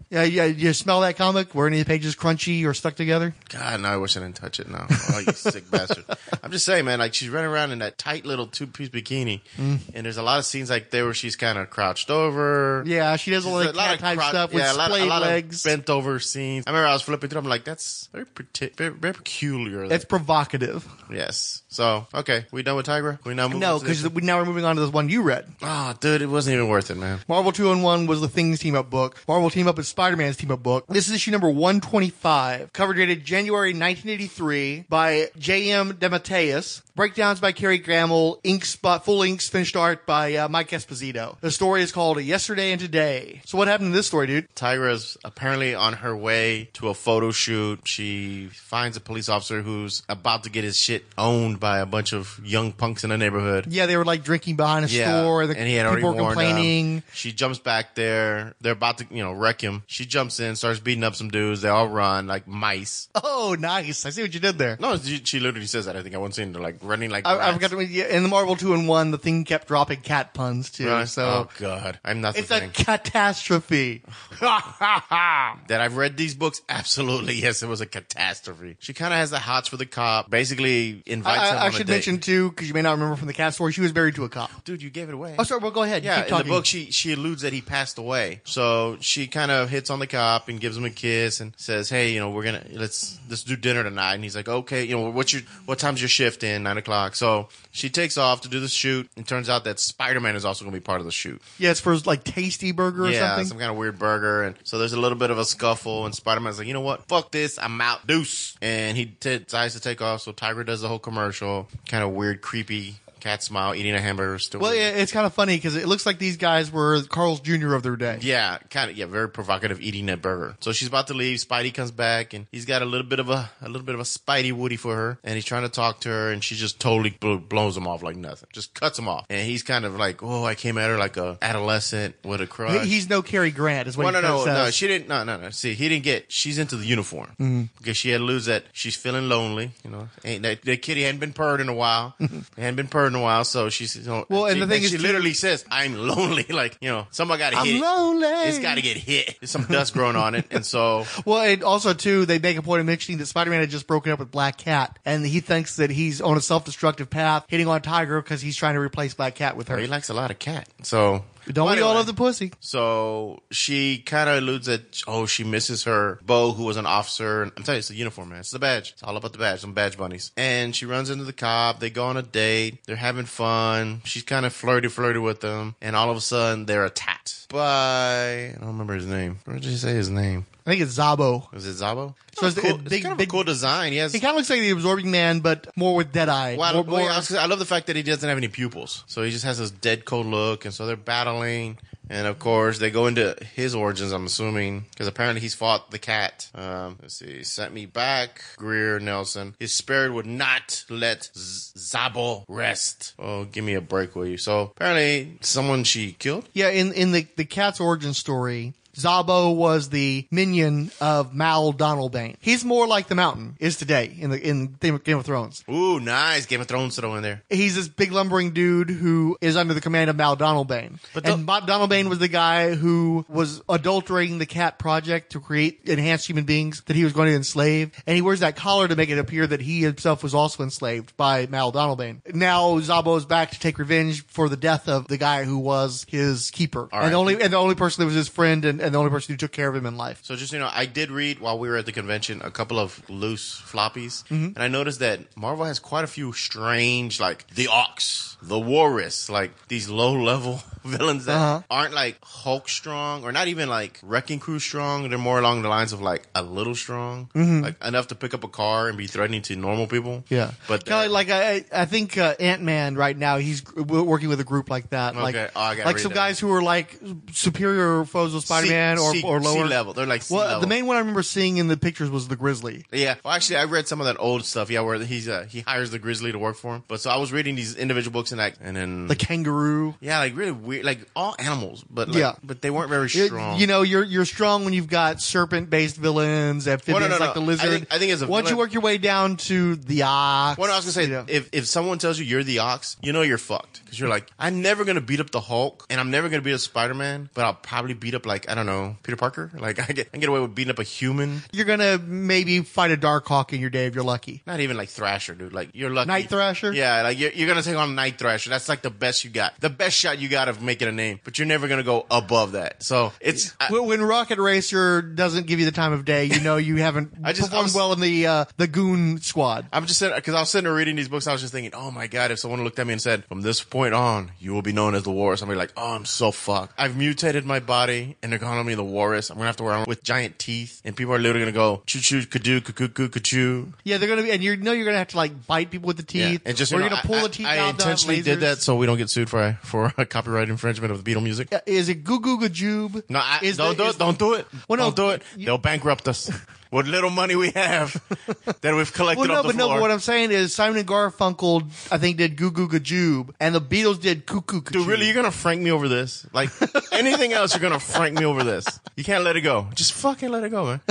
Yeah, you smell that comic? Were any of the pages crunchy or stuck together? God, no, I wish I didn't touch it now. Oh, you sick bastard. I'm just saying, man, like she's running around in that tight little 2-piece bikini. And there's a lot of scenes like there where she's kind of crouched over. Yeah, she does a lot of cat type stuff with splayed legs. Of bent over scenes. I remember I was flipping through, I'm like, that's very peculiar. That's provocative. Yes. So, okay, we done with Tigra? We now move No, because now we're moving on to this one you read. Oh, dude, it wasn't even worth it, man. Marvel 2-in-1 was the Things team-up book. Marvel Team-Up is Spider-Man's team-up book. This is issue number 125. Cover dated January 1983 by J.M. DeMatteis. Breakdowns by Kerry Gamble. Full inks, finished art by Mike Esposito. The story is called Yesterday and Today. So what happened in this story, dude? Tigra's apparently on her way to a photo shoot. She finds a police officer who's about to get his shit owned by a bunch of young punks in the neighborhood. Yeah, they were like drinking behind a store. And he had already people were warned complaining. them. She jumps back there. They're about to, wreck him. She jumps in, starts beating up some dudes. They all run like mice. Oh, nice. I see what you did there. No, she literally says that. I think I once seen her like running like I rats. forgot to, in the Marvel 2-in-1, the Thing kept dropping cat puns too. Right? So oh God, I'm not. It's a catastrophe. That I've read these books. Absolutely, yes, it was a catastrophe. She kind of has the hots for the cop. Basically, invites him on a date. I should mention too, because you may not remember from the cat story, she was married to a cop. Dude, you gave it away. Oh, sorry. Well, go ahead. Yeah, Keep in the talking. book, she alludes that he passed away. So she kind of hits on the cop and gives him a kiss and says, "Hey, let's do dinner tonight." And he's like, "Okay, what time's your shift in? 9 o'clock." So she takes off to do the shoot. And turns out that Spider-Man is also going to be part of the shoot. Yeah, it's for like Tasty Burger or something. Yeah, some kind of weird burger. And so there's a little bit of a scuffle. And Spider-Man's like, you know what? Fuck this. I'm out. Deuce. And he decides to take off. So Tigra does the whole commercial. Kind of weird, creepy cat smile, eating a hamburger. Still well, yeah, it's kind of funny because it looks like these guys were Carl's Jr. of their day. Yeah, very provocative eating that burger. So she's about to leave. Spidey comes back, and he's got a little bit of a Spidey Woody for her, and he's trying to talk to her, and she just totally blows him off like nothing, just cuts him off, and he's kind of like, oh, I came at her like a adolescent with a crush. He's no Cary Grant, is what he says. No, she didn't. No. See, he didn't get. She's into the uniform because she had to lose that. She's feeling lonely. Ain't that kitty hadn't been purred in a while. So she's. Well, and the thing is, she literally says, "I'm lonely." Like, somebody got to hit. I'm lonely. It's got to get hit. There's some dust growing on it, and so. Well, and also too, they make a point of mentioning that Spider-Man had just broken up with Black Cat, and he thinks that he's on a self-destructive path, hitting on Tigra because he's trying to replace Black Cat with her. He likes a lot of cat, so. Don't we all love the pussy? So she kind of alludes that, she misses her beau, who was an officer. I'm telling you, it's the uniform, man. It's the badge. It's all about the badge. Some badge bunnies. And she runs into the cop. They go on a date. They're having fun. She's kind of flirty with them. And all of a sudden, they're attacked by, I don't remember his name. Where did he say his name? I think it's Zabo. Is it Zabo? So it's cool. It's kind of a cool design. He kind of looks like the Absorbing Man, but more with dead eye. Well, I love the fact that he doesn't have any pupils. So he just has this dead cold look. And so they're battling. And of course, they go into his origins, I'm assuming, because apparently he's fought the cat. Let's see. Sent me back, Greer Nelson. His spirit would not let Zabo rest. Oh, give me a break, will you? So apparently someone she killed? Yeah, in the cat's origin story, Zabo was the minion of Mal Donalbain. He's more like the Mountain is today in Game of Thrones. Ooh, nice. Game of Thrones throw in there. He's this big lumbering dude who is under the command of Mal Donalbain. And Mal Donalbain was the guy who was adulterating the cat project to create enhanced human beings that he was going to enslave. And he wears that collar to make it appear that he himself was also enslaved by Mal Donalbain. Now Zabo is back to take revenge for the death of the guy who was his keeper. And the only person that was his friend and the only person who took care of him in life. So just, I did read while we were at the convention a couple of loose floppies. And I noticed that Marvel has quite a few strange, like the Ox, the Walrus, like these low-level villains that aren't like Hulk strong or not even like Wrecking Crew strong. They're more along the lines of like a little strong, like enough to pick up a car and be threatening to normal people. Yeah. But like I think Ant-Man right now, he's working with a group like that. Okay. Like some guys who are like superior foes of Spider-Man or lower. Sea level. They're like sea level. The main one I remember seeing in the pictures was the Grizzly. Yeah. Well, actually, I read some of that old stuff. Yeah, where he hires the Grizzly to work for him. But so I was reading these individual books and then the kangaroo. Yeah, like really weird, like all animals, but but they weren't very strong. You're strong when you've got serpent-based villains, amphibians like the lizard. I think as a once you work your way down to the ox. Well, I was gonna say if someone tells you you're the Ox, you're fucked because you're like, I'm never gonna beat up the Hulk and I'm never gonna beat up Spider-Man, but I'll probably beat up like don't know, Peter Parker. Like I can get away with beating up a human. You're gonna maybe fight a Darkhawk in your day if you're lucky. Not even like Thrasher, dude. Like you're lucky. Night Thrasher? Yeah, like you're gonna take on Night Thrasher. That's like the best you got. The best shot you got of making a name. But you're never gonna go above that. So it's when Rocket Racer doesn't give you the time of day, you know you haven't performed well in the Goon Squad. I'm just saying, because I was sitting there reading these books, I was just thinking, oh my God, if someone looked at me and said, from this point on, you will be known as the Walrus. I'm like, oh, I'm so fucked. I've mutated my body and they're calling me the Walrus. I'm gonna have to wear them with giant teeth and people are literally gonna go choo choo kadoo cuckoo cuckoo. Yeah, they're gonna be, and you're gonna have to like bite people with the teeth. Yeah. And just or you're gonna pull the teeth out. I intentionally did that so we don't get sued for a copyright infringement of the Beatle music. Is it Goo Goo Gajoob? No, don't do it. Well, no, don't do it. They'll bankrupt us. What little money we have that we've collected off the floor. But what I'm saying is Simon and Garfunkel, I think, did Goo Goo Gajoob, and the Beatles did Cuckoo Cuckoo. Dude, really, you're gonna frank me over this? Like, anything else, you're gonna frank me over this. You can't let it go. Just fucking let it go, man.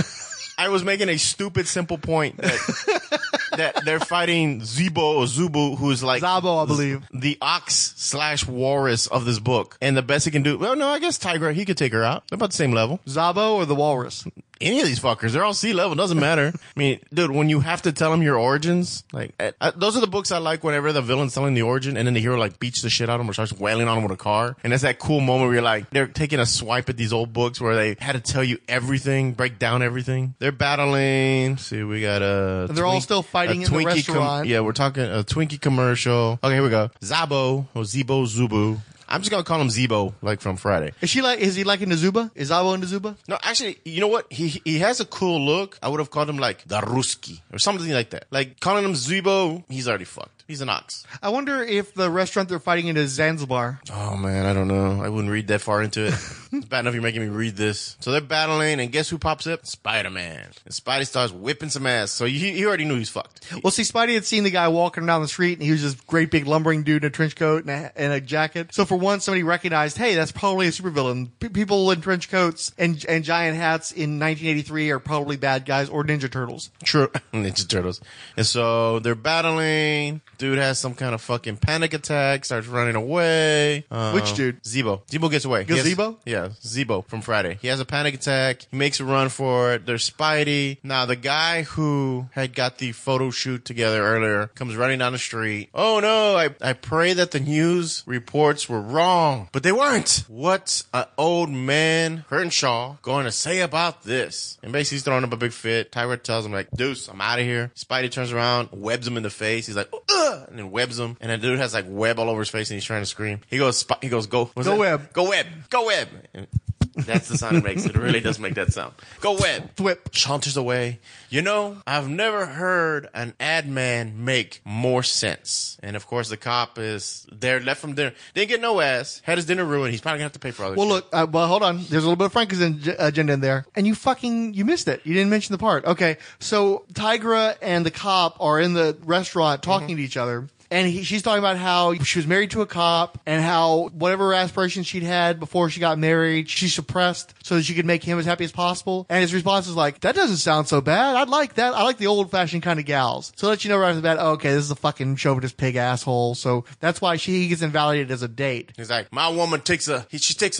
I was making a stupid, simple point that they're fighting Zebo or Zubu, who's like Zabo, I believe, the ox/walrus of this book. And the best he can do, well, no, I guess Tigra, he could take her out. They're about the same level. Zabo or the walrus? Any of these fuckers, they're all sea level. Doesn't matter. I mean, dude, when you have to tell them your origins, like those are the books I like. Whenever the villain's telling the origin, and then the hero like beats the shit out of him or starts wailing on him with a car, and that's that cool moment where you're like, they're taking a swipe at these old books where they had to tell you everything, break down everything. They're battling. Let's see, we got they're all still fighting in the restaurant. Yeah, we're talking a Twinkie commercial. Okay, here we go. Zabo or Zebo Zubu. I'm just gonna call him Zebo, like from Friday. Is he like into Zuba? Is Zabo into Zuba? No, actually, you know what? He has a cool look. I would have called him like the Ruski or something like that. Like calling him Zebo, he's already fucked. He's an ox. I wonder if the restaurant they're fighting in is Zanzibar. Oh man, I don't know. I wouldn't read that far into it. It's bad enough you're making me read this. So they're battling, and guess who pops up? Spider-Man. And Spidey starts whipping some ass. So he already knew he's fucked. Well, see, Spidey had seen the guy walking down the street, and he was this great big lumbering dude in a trench coat and a jacket. So for once, somebody recognized, hey, that's probably a supervillain. People in trench coats and giant hats in 1983 are probably bad guys or Ninja Turtles. True. Ninja Turtles. And so they're battling. Dude has some kind of fucking panic attack, starts running away. Which dude? Zebo. Zebo gets away. Zebo? Yeah, Zebo from Friday. He has a panic attack. He makes a run for it. There's Spidey. Now, the guy who had got the photo shoot together earlier comes running down the street. Oh no, I pray that the news reports were wrong. But they weren't. What's an old man, Earnshaw, going to say about this? And basically he's throwing up a big fit. Tigra tells him like, Deuce, I'm out of here. Spidey turns around, webs him in the face. He's like, ugh! And then webs him. And the dude has like web all over his face and he's trying to scream. He goes, go web. Go web. Go web. And that's the sound it makes. It really does make that sound. Go web. Whip. Saunters away. You know, I've never heard an ad man make more sense. And of course, the cop is there, left from dinner. Didn't get no ass. Had his dinner ruined. He's probably gonna have to pay for all this shit. Look, well, hold on. There's a little bit of Frank's agenda in there. And you missed it. You didn't mention the part. Okay. So Tigra and the cop are in the restaurant talking to each other. And she's talking about how she was married to a cop and how whatever aspirations she'd had before she got married, she suppressed so that she could make him as happy as possible. And his response is like, that doesn't sound so bad. I'd like that. I like the old fashioned kind of gals. So let you know right off the bat, okay, this is a fucking chauvinist pig asshole. So that's why she gets invalidated as a date. He's like, my woman takes a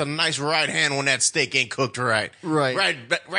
nice right hand when that steak ain't cooked right. Right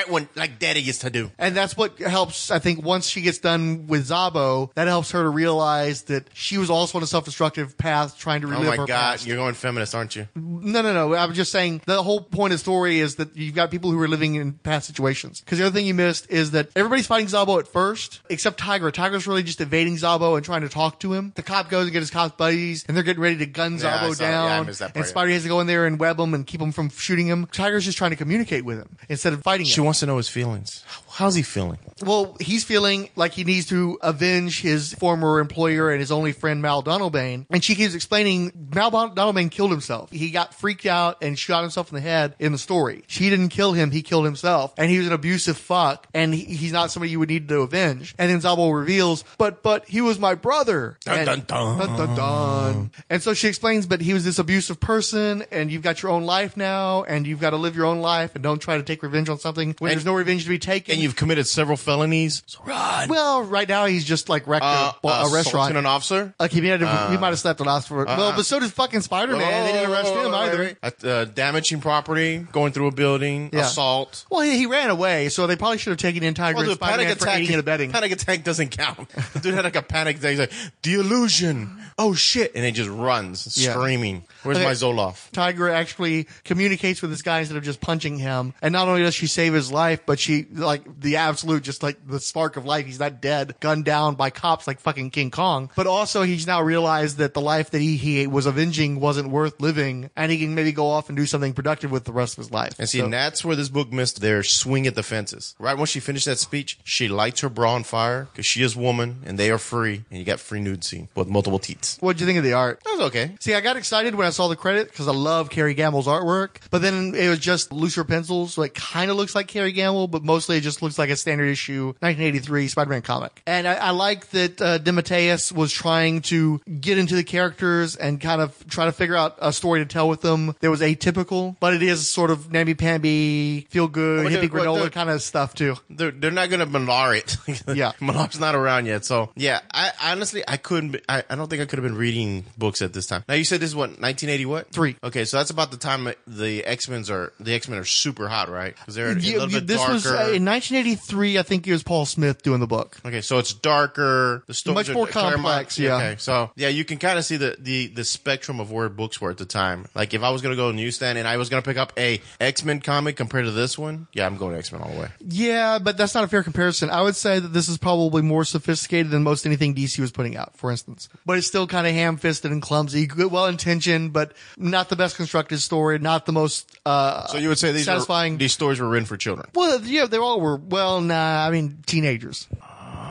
when, like daddy used to do. And that's what helps, I think, once she gets done with Zabo, that helps her to realize that she was also on a self-destructive path trying to relive her Oh my God, past. you're going feminist, aren't you? No. I'm just saying the whole point of the story is that you've got people who are living in past situations. Because the other thing you missed is that everybody's fighting Zabo at first, except Tigra. Tigra's really just evading Zabo and trying to talk to him. The cop goes and gets his cop buddies, and they're getting ready to gun Zabo down. Yeah, I missed that part, and Spidey has to go in there and web him and keep him from shooting him. Tigra's just trying to communicate with him instead of fighting him. She wants to know his feelings. How's he feeling? Well, he's feeling like he needs to avenge his former employer and his only friend, Mal Donalbain. And she keeps explaining Mal Donalbain killed himself. He got freaked out and shot himself in the head in the story. She didn't kill him. He killed himself. And he was an abusive fuck. And he's not somebody you would need to avenge. And then Zabo reveals, but he was my brother. Dun, dun, dun. Dun, dun, dun. And so she explains, but he was this abusive person and you've got your own life now and you've got to live your own life and don't try to take revenge on something when there's no revenge to be taken. And you've committed several felonies. So run. Well, right now he's just like wrecked a restaurant. Assaulting an officer? Like he might have slept on us for well, but so did fucking Spider-Man. They didn't arrest him either. Damaging property, going through a building, assault. Well, he ran away, so they probably should have taken in Tiger and Spider-Man for aiding and abetting. Panic attack doesn't count. The dude had like a panic attack. He's like, the illusion. Oh shit! And he just runs, screaming. Where's my Zoloft? Tigra actually communicates with this guy instead of just punching him. And not only does she save his life, but she, like, the absolute, just like the spark of life. He's not dead, gunned down by cops like fucking King Kong. But also he's now realized that the life that he was avenging wasn't worth living. And he can maybe go off and do something productive with the rest of his life. And see, and that's where this book missed their swing at the fences. Right when she finished that speech, she lights her bra on fire because she is woman and they are free. And you got free nude scene with multiple teats. What'd you think of the art? That was okay. See, I got excited when I saw the credit because I love Carrie Gamble's artwork, but then it was just looser pencils, so it kind of looks like Carrie Gamble, but mostly it just looks like a standard issue 1983 Spider-Man comic. And I like that DeMatteis was trying to get into the characters and kind of try to figure out a story to tell with them that was atypical, but it is sort of namby-pamby, feel-good, hippie granola kind of stuff too. They're not going to Millar it. Yeah. Millar's not around yet, so yeah. I honestly, I don't think I could have been reading books at this time. Now you said this is what, 1980 what? 3. Okay, so that's about the time the X-Men are super hot, right? Because they're a little bit darker. Was in 1983. I think it was Paul Smith doing the book. Okay, so it's darker. The stories much more complex. Yeah. Okay, so yeah, you can kind of see the spectrum of where books were at the time. Like if I was gonna go to newsstand and I was gonna pick up a X-Men comic compared to this one, yeah, I'm going X-Men all the way. Yeah, but that's not a fair comparison. I would say that this is probably more sophisticated than most anything DC was putting out, for instance. But it's still kind of ham-fisted and clumsy, well-intentioned, but not the best constructed story, not the most so you would say satisfying. These stories were written for children? Well, yeah, they all were. Well, nah, I mean teenagers.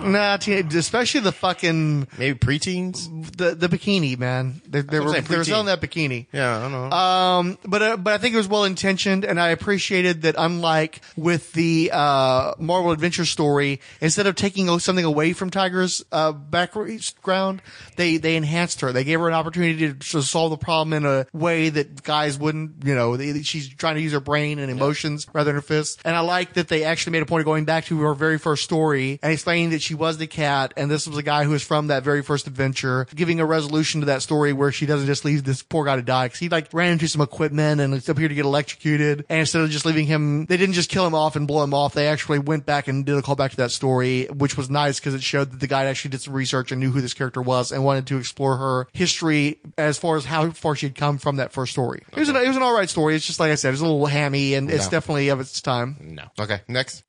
Nah, especially the fucking maybe preteens. The bikini, man. They were selling that bikini. Yeah, I don't know. But I think it was well intentioned, and I appreciated that. Unlike with the Marvel Adventure story, instead of taking something away from Tiger's background, they enhanced her. They gave her an opportunity to solve the problem in a way that guys wouldn't. You know, she's trying to use her brain and emotions rather than her fists. And I like that they actually made a point of going back to her very first story and explaining that she was the cat, and this was a guy who was from that very first adventure, giving a resolution to that story where she doesn't just leave this poor guy to die, because he like ran into some equipment and appeared to get electrocuted, and instead of just leaving him, they didn't just kill him off and blow him off, they actually went back and did a callback to that story, which was nice because it showed that the guy actually did some research and knew who this character was and wanted to explore her history as far as how far she had come from that first story. It was an alright story. It's just like I said, it's a little hammy and it's definitely of its time. No. Okay, next.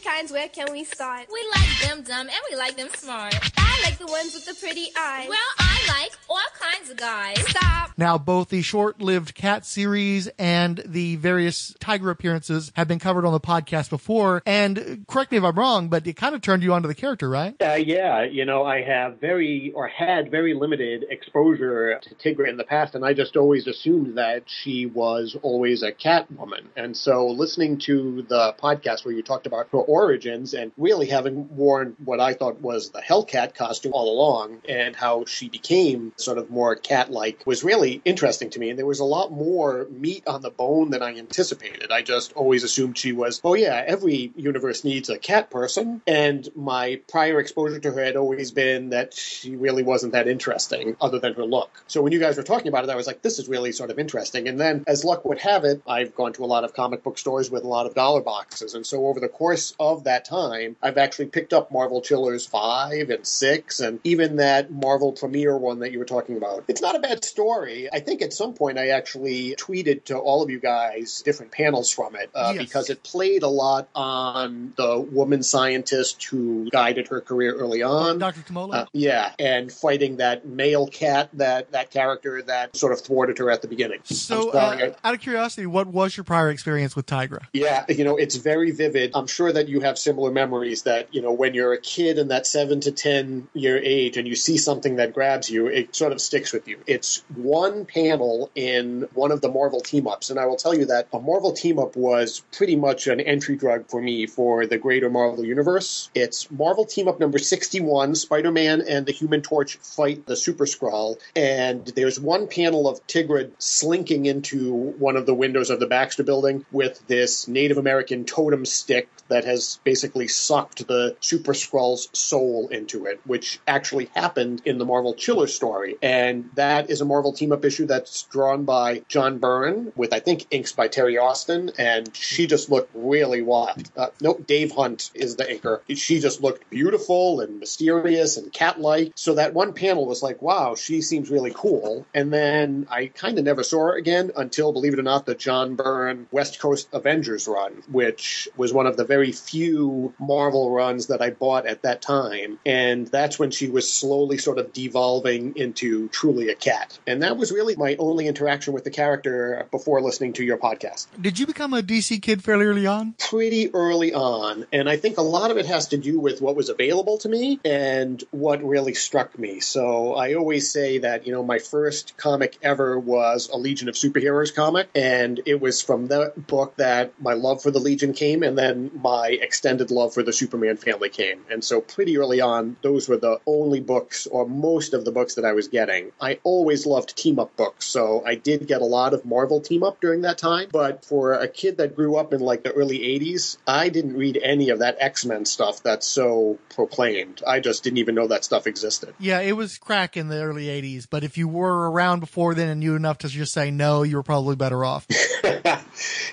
Kinds, where can we start? We like them dumb and we like them smart. I like the ones with the pretty eyes. Well, I like all kinds of guys. Stop. Now, both the short-lived Cat series and the various Tiger appearances have been covered on the podcast before. And correct me if I'm wrong, but it kind of turned you onto the character, right? Yeah. You know, I have had very limited exposure to Tigra in the past, and I just always assumed that she was always a cat woman. And so listening to the podcast where you talked about her origins and really having worn what I thought was the Hellcat costume all along and how she became sort of more cat-like was really interesting to me. And there was a lot more meat on the bone than I anticipated. I just always assumed she was, oh yeah, every universe needs a cat person. And my prior exposure to her had always been that she really wasn't that interesting other than her look. So when you guys were talking about it, I was like, this is really sort of interesting. And then as luck would have it, I've gone to a lot of comic book stores with a lot of dollar boxes. And so over the course of that time, I've actually picked up Marvel Chillers 5 and 6 and even that Marvel Premiere one that you were talking about. It's not a bad story. I think at some point I actually tweeted to all of you guys different panels from it because it played a lot on the woman scientist who guided her career early on. Dr. Tomolo? Yeah, and fighting that male cat, that character that sort of thwarted her at the beginning. So, out of curiosity, what was your prior experience with Tigra? Yeah, it's very vivid. I'm sure that you have similar memories that, when you're a kid in that 7 to 10 year age and you see something that grabs you, you, it sort of sticks with you. It's one panel in one of the Marvel team-ups, and I will tell you that a Marvel team-up was pretty much an entry drug for me for the greater Marvel universe. It's Marvel team-up number 61, Spider-Man and the Human Torch fight the Super Skrull, and there's one panel of Tigra slinking into one of the windows of the Baxter building with this Native American totem stick that has basically sucked the Super Skrull's soul into it, which actually happened in the Marvel Chiller story. And that is a Marvel team-up issue that's drawn by John Byrne with, I think, inks by Terry Austin, and she just looked really wild. Nope, Dave Hunt is the inker. She just looked beautiful and mysterious and cat-like. So that one panel was like, wow, she seems really cool. And then I kind of never saw her again until, believe it or not, the John Byrne West Coast Avengers run, which was one of the very few Marvel runs that I bought at that time. And that's when she was slowly sort of devolving into truly a cat. And that was really my only interaction with the character before listening to your podcast. Did you become a DC kid fairly early on? Pretty early on. And I think a lot of it has to do with what was available to me and what really struck me. So I always say that, you know, my first comic ever was a Legion of Superheroes comic. And it was from that book that my love for the Legion came, and then my extended love for the Superman family came. And so pretty early on, those were the only books, or most of the books, that I was getting. I always loved team-up books, so I did get a lot of Marvel team-up during that time. But for a kid that grew up in like the early 80s, I didn't read any of that X-Men stuff that's so proclaimed. I just didn't even know that stuff existed. Yeah, it was crack in the early 80s, but if you were around before then and knew enough to just say no, you were probably better off.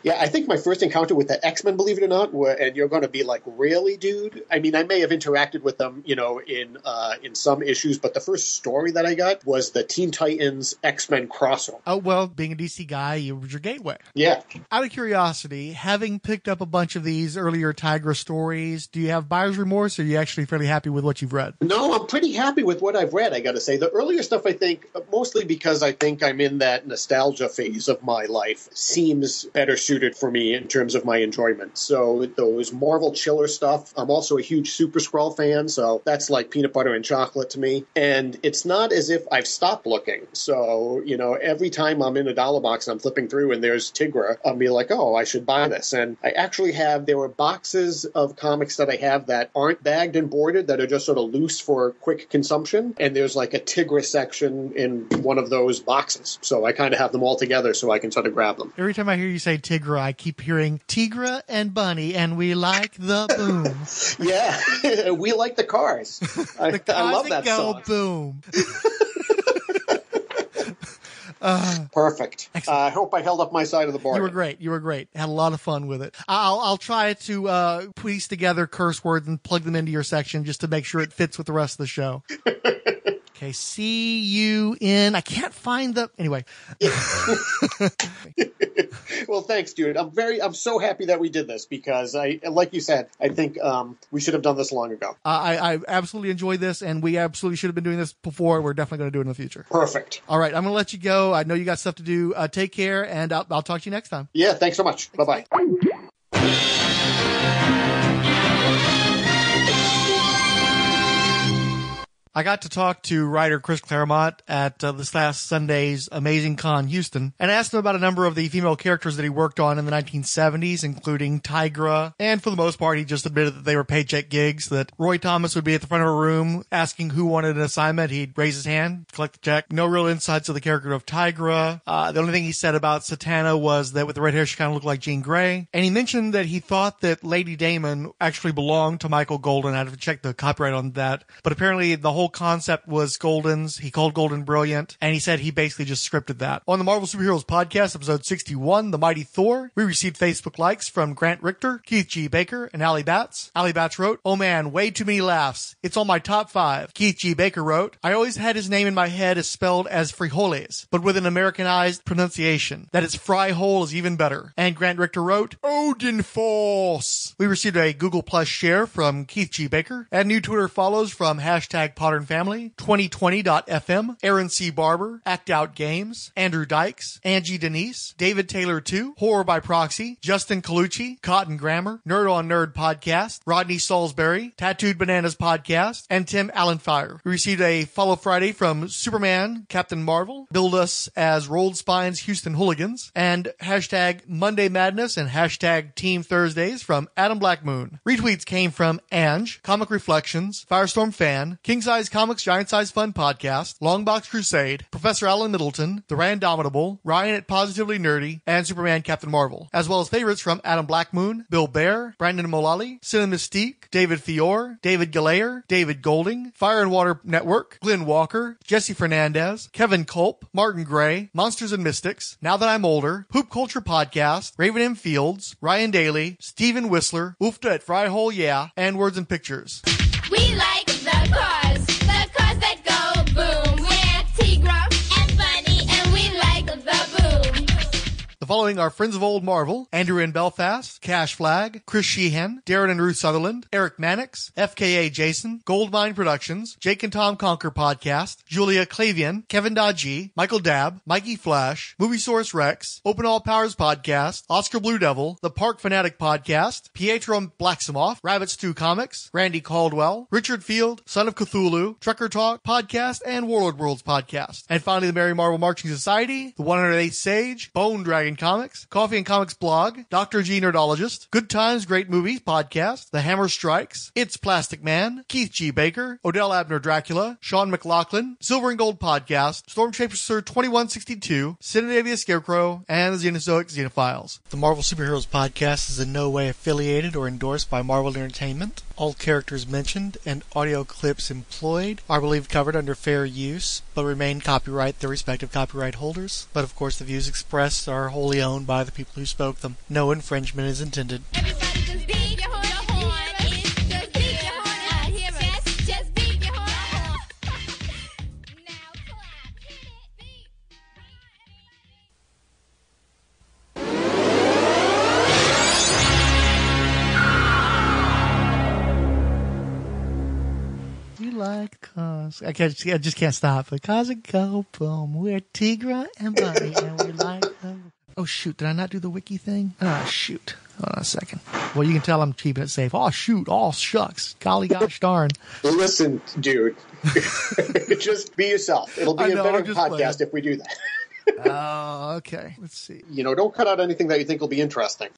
Yeah, I think my first encounter with the X-Men, believe it or not, and you're going to be like, really, dude? I mean, I may have interacted with them, you know, in some issues, but the first story that I got was the Teen Titans X-Men crossover. Oh, well, being a DC guy, it was your gateway. Yeah. Out of curiosity, having picked up a bunch of these earlier Tigra stories, do you have buyer's remorse, or are you actually fairly happy with what you've read? No, I'm pretty happy with what I've read, I got to say. The earlier stuff, I think, mostly because I think I'm in that nostalgia phase of my life, seems better suited for me in terms of my enjoyment. So those Marvel Chiller stuff, I'm also a huge Super Skrull fan, so that's like peanut butter and chocolate to me. And it's not as if I've stopped looking. So, you know, every time I'm in a dollar box and I'm flipping through and there's Tigra, I'll be like, oh, I should buy this. And I actually there were boxes of comics that I have that aren't bagged and boarded, that are just sort of loose for quick consumption. And there's like a Tigra section in one of those boxes. So I kind of have them all together so I can sort of grab them. Every time I hear you say Tigra, I keep hearing Tigra and Bunny, and we like the boom. Yeah, we like the cars. I love that go song. Boom. Perfect. I hope I held up my side of the bargain. You were great. Had a lot of fun with it. I'll try to piece together curse words and plug them into your section just to make sure it fits with the rest of the show. Okay, I can't find the, anyway. Well, thanks, dude. I'm so happy that we did this because like you said, I think we should have done this long ago. I absolutely enjoyed this, and we absolutely should have been doing this before. We're definitely going to do it in the future. Perfect. All right, I'm going to let you go. I know you got stuff to do. Take care, and I'll talk to you next time. Yeah, thanks so much. Bye-bye. I got to talk to writer Chris Claremont at this last Sunday's Amazing Con Houston, and asked him about a number of the female characters that he worked on in the 1970s, including Tigra, and for the most part, he just admitted that they were paycheck gigs, that Roy Thomas would be at the front of a room asking who wanted an assignment. He'd raise his hand, collect the check. No real insights of the character of Tigra. The only thing he said about Satana was that with the red hair, she kind of looked like Jean Grey. And he mentioned that he thought that Lady Damon actually belonged to Michael Golden. I had to check the copyright on that. But apparently the whole concept was Golden's. He called Golden brilliant, and he said he basically just scripted that. On the Marvel Superheroes podcast, episode 61, The Mighty Thor, we received Facebook likes from Grant Richter, Keith G. Baker, and Allie Batts. Allie Batts wrote, "Oh man, way too many laughs. It's on my top 5. Keith G. Baker wrote, "I always had his name in my head as spelled as frijoles, but with an Americanized pronunciation. That is fry-hole is even better." And Grant Richter wrote, "Odin Force." We received a Google Plus share from Keith G. Baker, and new Twitter follows from hashtag Potter Modern Family, 2020.fm, Aaron C. Barber, Act Out Games, Andrew Dykes, Angie Denise, David Taylor 2, Horror by Proxy, Justin Colucci, Cotton Grammar, Nerd on Nerd Podcast, Rodney Salisbury, Tattooed Bananas Podcast, and Tim Allenfire. We received a follow Friday from Superman, Captain Marvel, Build Us as Rolled Spines Houston Hooligans, and hashtag Monday Madness and hashtag Team Thursdays from Adam Blackmoon. Retweets came from Ange, Comic Reflections, Firestorm Fan, King Size Comics Giant Size Fun Podcast, Longbox Crusade, Professor Alan Middleton, The Randomitable, Ryan at Positively Nerdy, and Superman Captain Marvel, as well as favorites from Adam Blackmoon, Bill Bear, Brandon Molali, Cinnamon Mystique, David Fior, David Galayer, David Golding, Fire and Water Network, Glenn Walker, Jesse Fernandez, Kevin Culp, Martin Gray, Monsters and Mystics, Now That I'm Older, Poop Culture Podcast, Raven M. Fields, Ryan Daly, Stephen Whistler, Oofta at Fry Hole Yeah, and Words and Pictures. We like the cars that go boom. We're Tigra and Bunny, and we like the boom. The following are friends of old Marvel: Andrew in Belfast, Cash Flag, Chris Sheehan, Darren and Ruth Sutherland, Eric Mannix, FKA Jason, Goldmine Productions, Jake and Tom Conquer Podcast, Julia Clavian, Kevin Dodgy, Michael Dabb, Mikey Flash, Movie Source Rex, Open All Powers Podcast, Oscar Blue Devil, The Park Fanatic Podcast, Pietro Blacksimoff, Rabbit Stew Comics, Randy Caldwell, Richard Field, Son of Cthulhu, Trucker Talk Podcast, and Warlord Worlds Podcast. And finally, the Merry Marvel Marching Society, The 108th Sage, Bone Dragon Comics, Coffee and Comics Blog, Dr. G Nerdologist, Good Times, Great Movies Podcast, The Hammer Strikes, It's Plastic Man, Keith G. Baker, Odell Abner Dracula, Sean McLaughlin, Silver and Gold Podcast, Storm Chaser 2162, Cinedavia Scarecrow, and the Xenozoic Xenophiles. The Marvel Superheroes Podcast is in no way affiliated or endorsed by Marvel Entertainment. All characters mentioned and audio clips employed are believed covered under fair use, but remain copyright their respective copyright holders. But of course the views expressed are wholly owned by the people who spoke them. No infringement is intended. Everybody just beat your horn. Just beat your horn. Just beat your horn. Now clap. Hit it. Beat. You like cars. I just can't stop. Because it go boom. We're Tigra and Bunny, and we like them. Oh, shoot. Did I not do the wiki thing? Ah, shoot. Hold on a second. Well, you can tell I'm keeping it safe. Oh, shoot. Oh, shucks. Golly gosh darn. Listen, dude. Just be yourself. It'll be a better podcast if we do that. Oh, okay. Let's see. Don't cut out anything that you think will be interesting.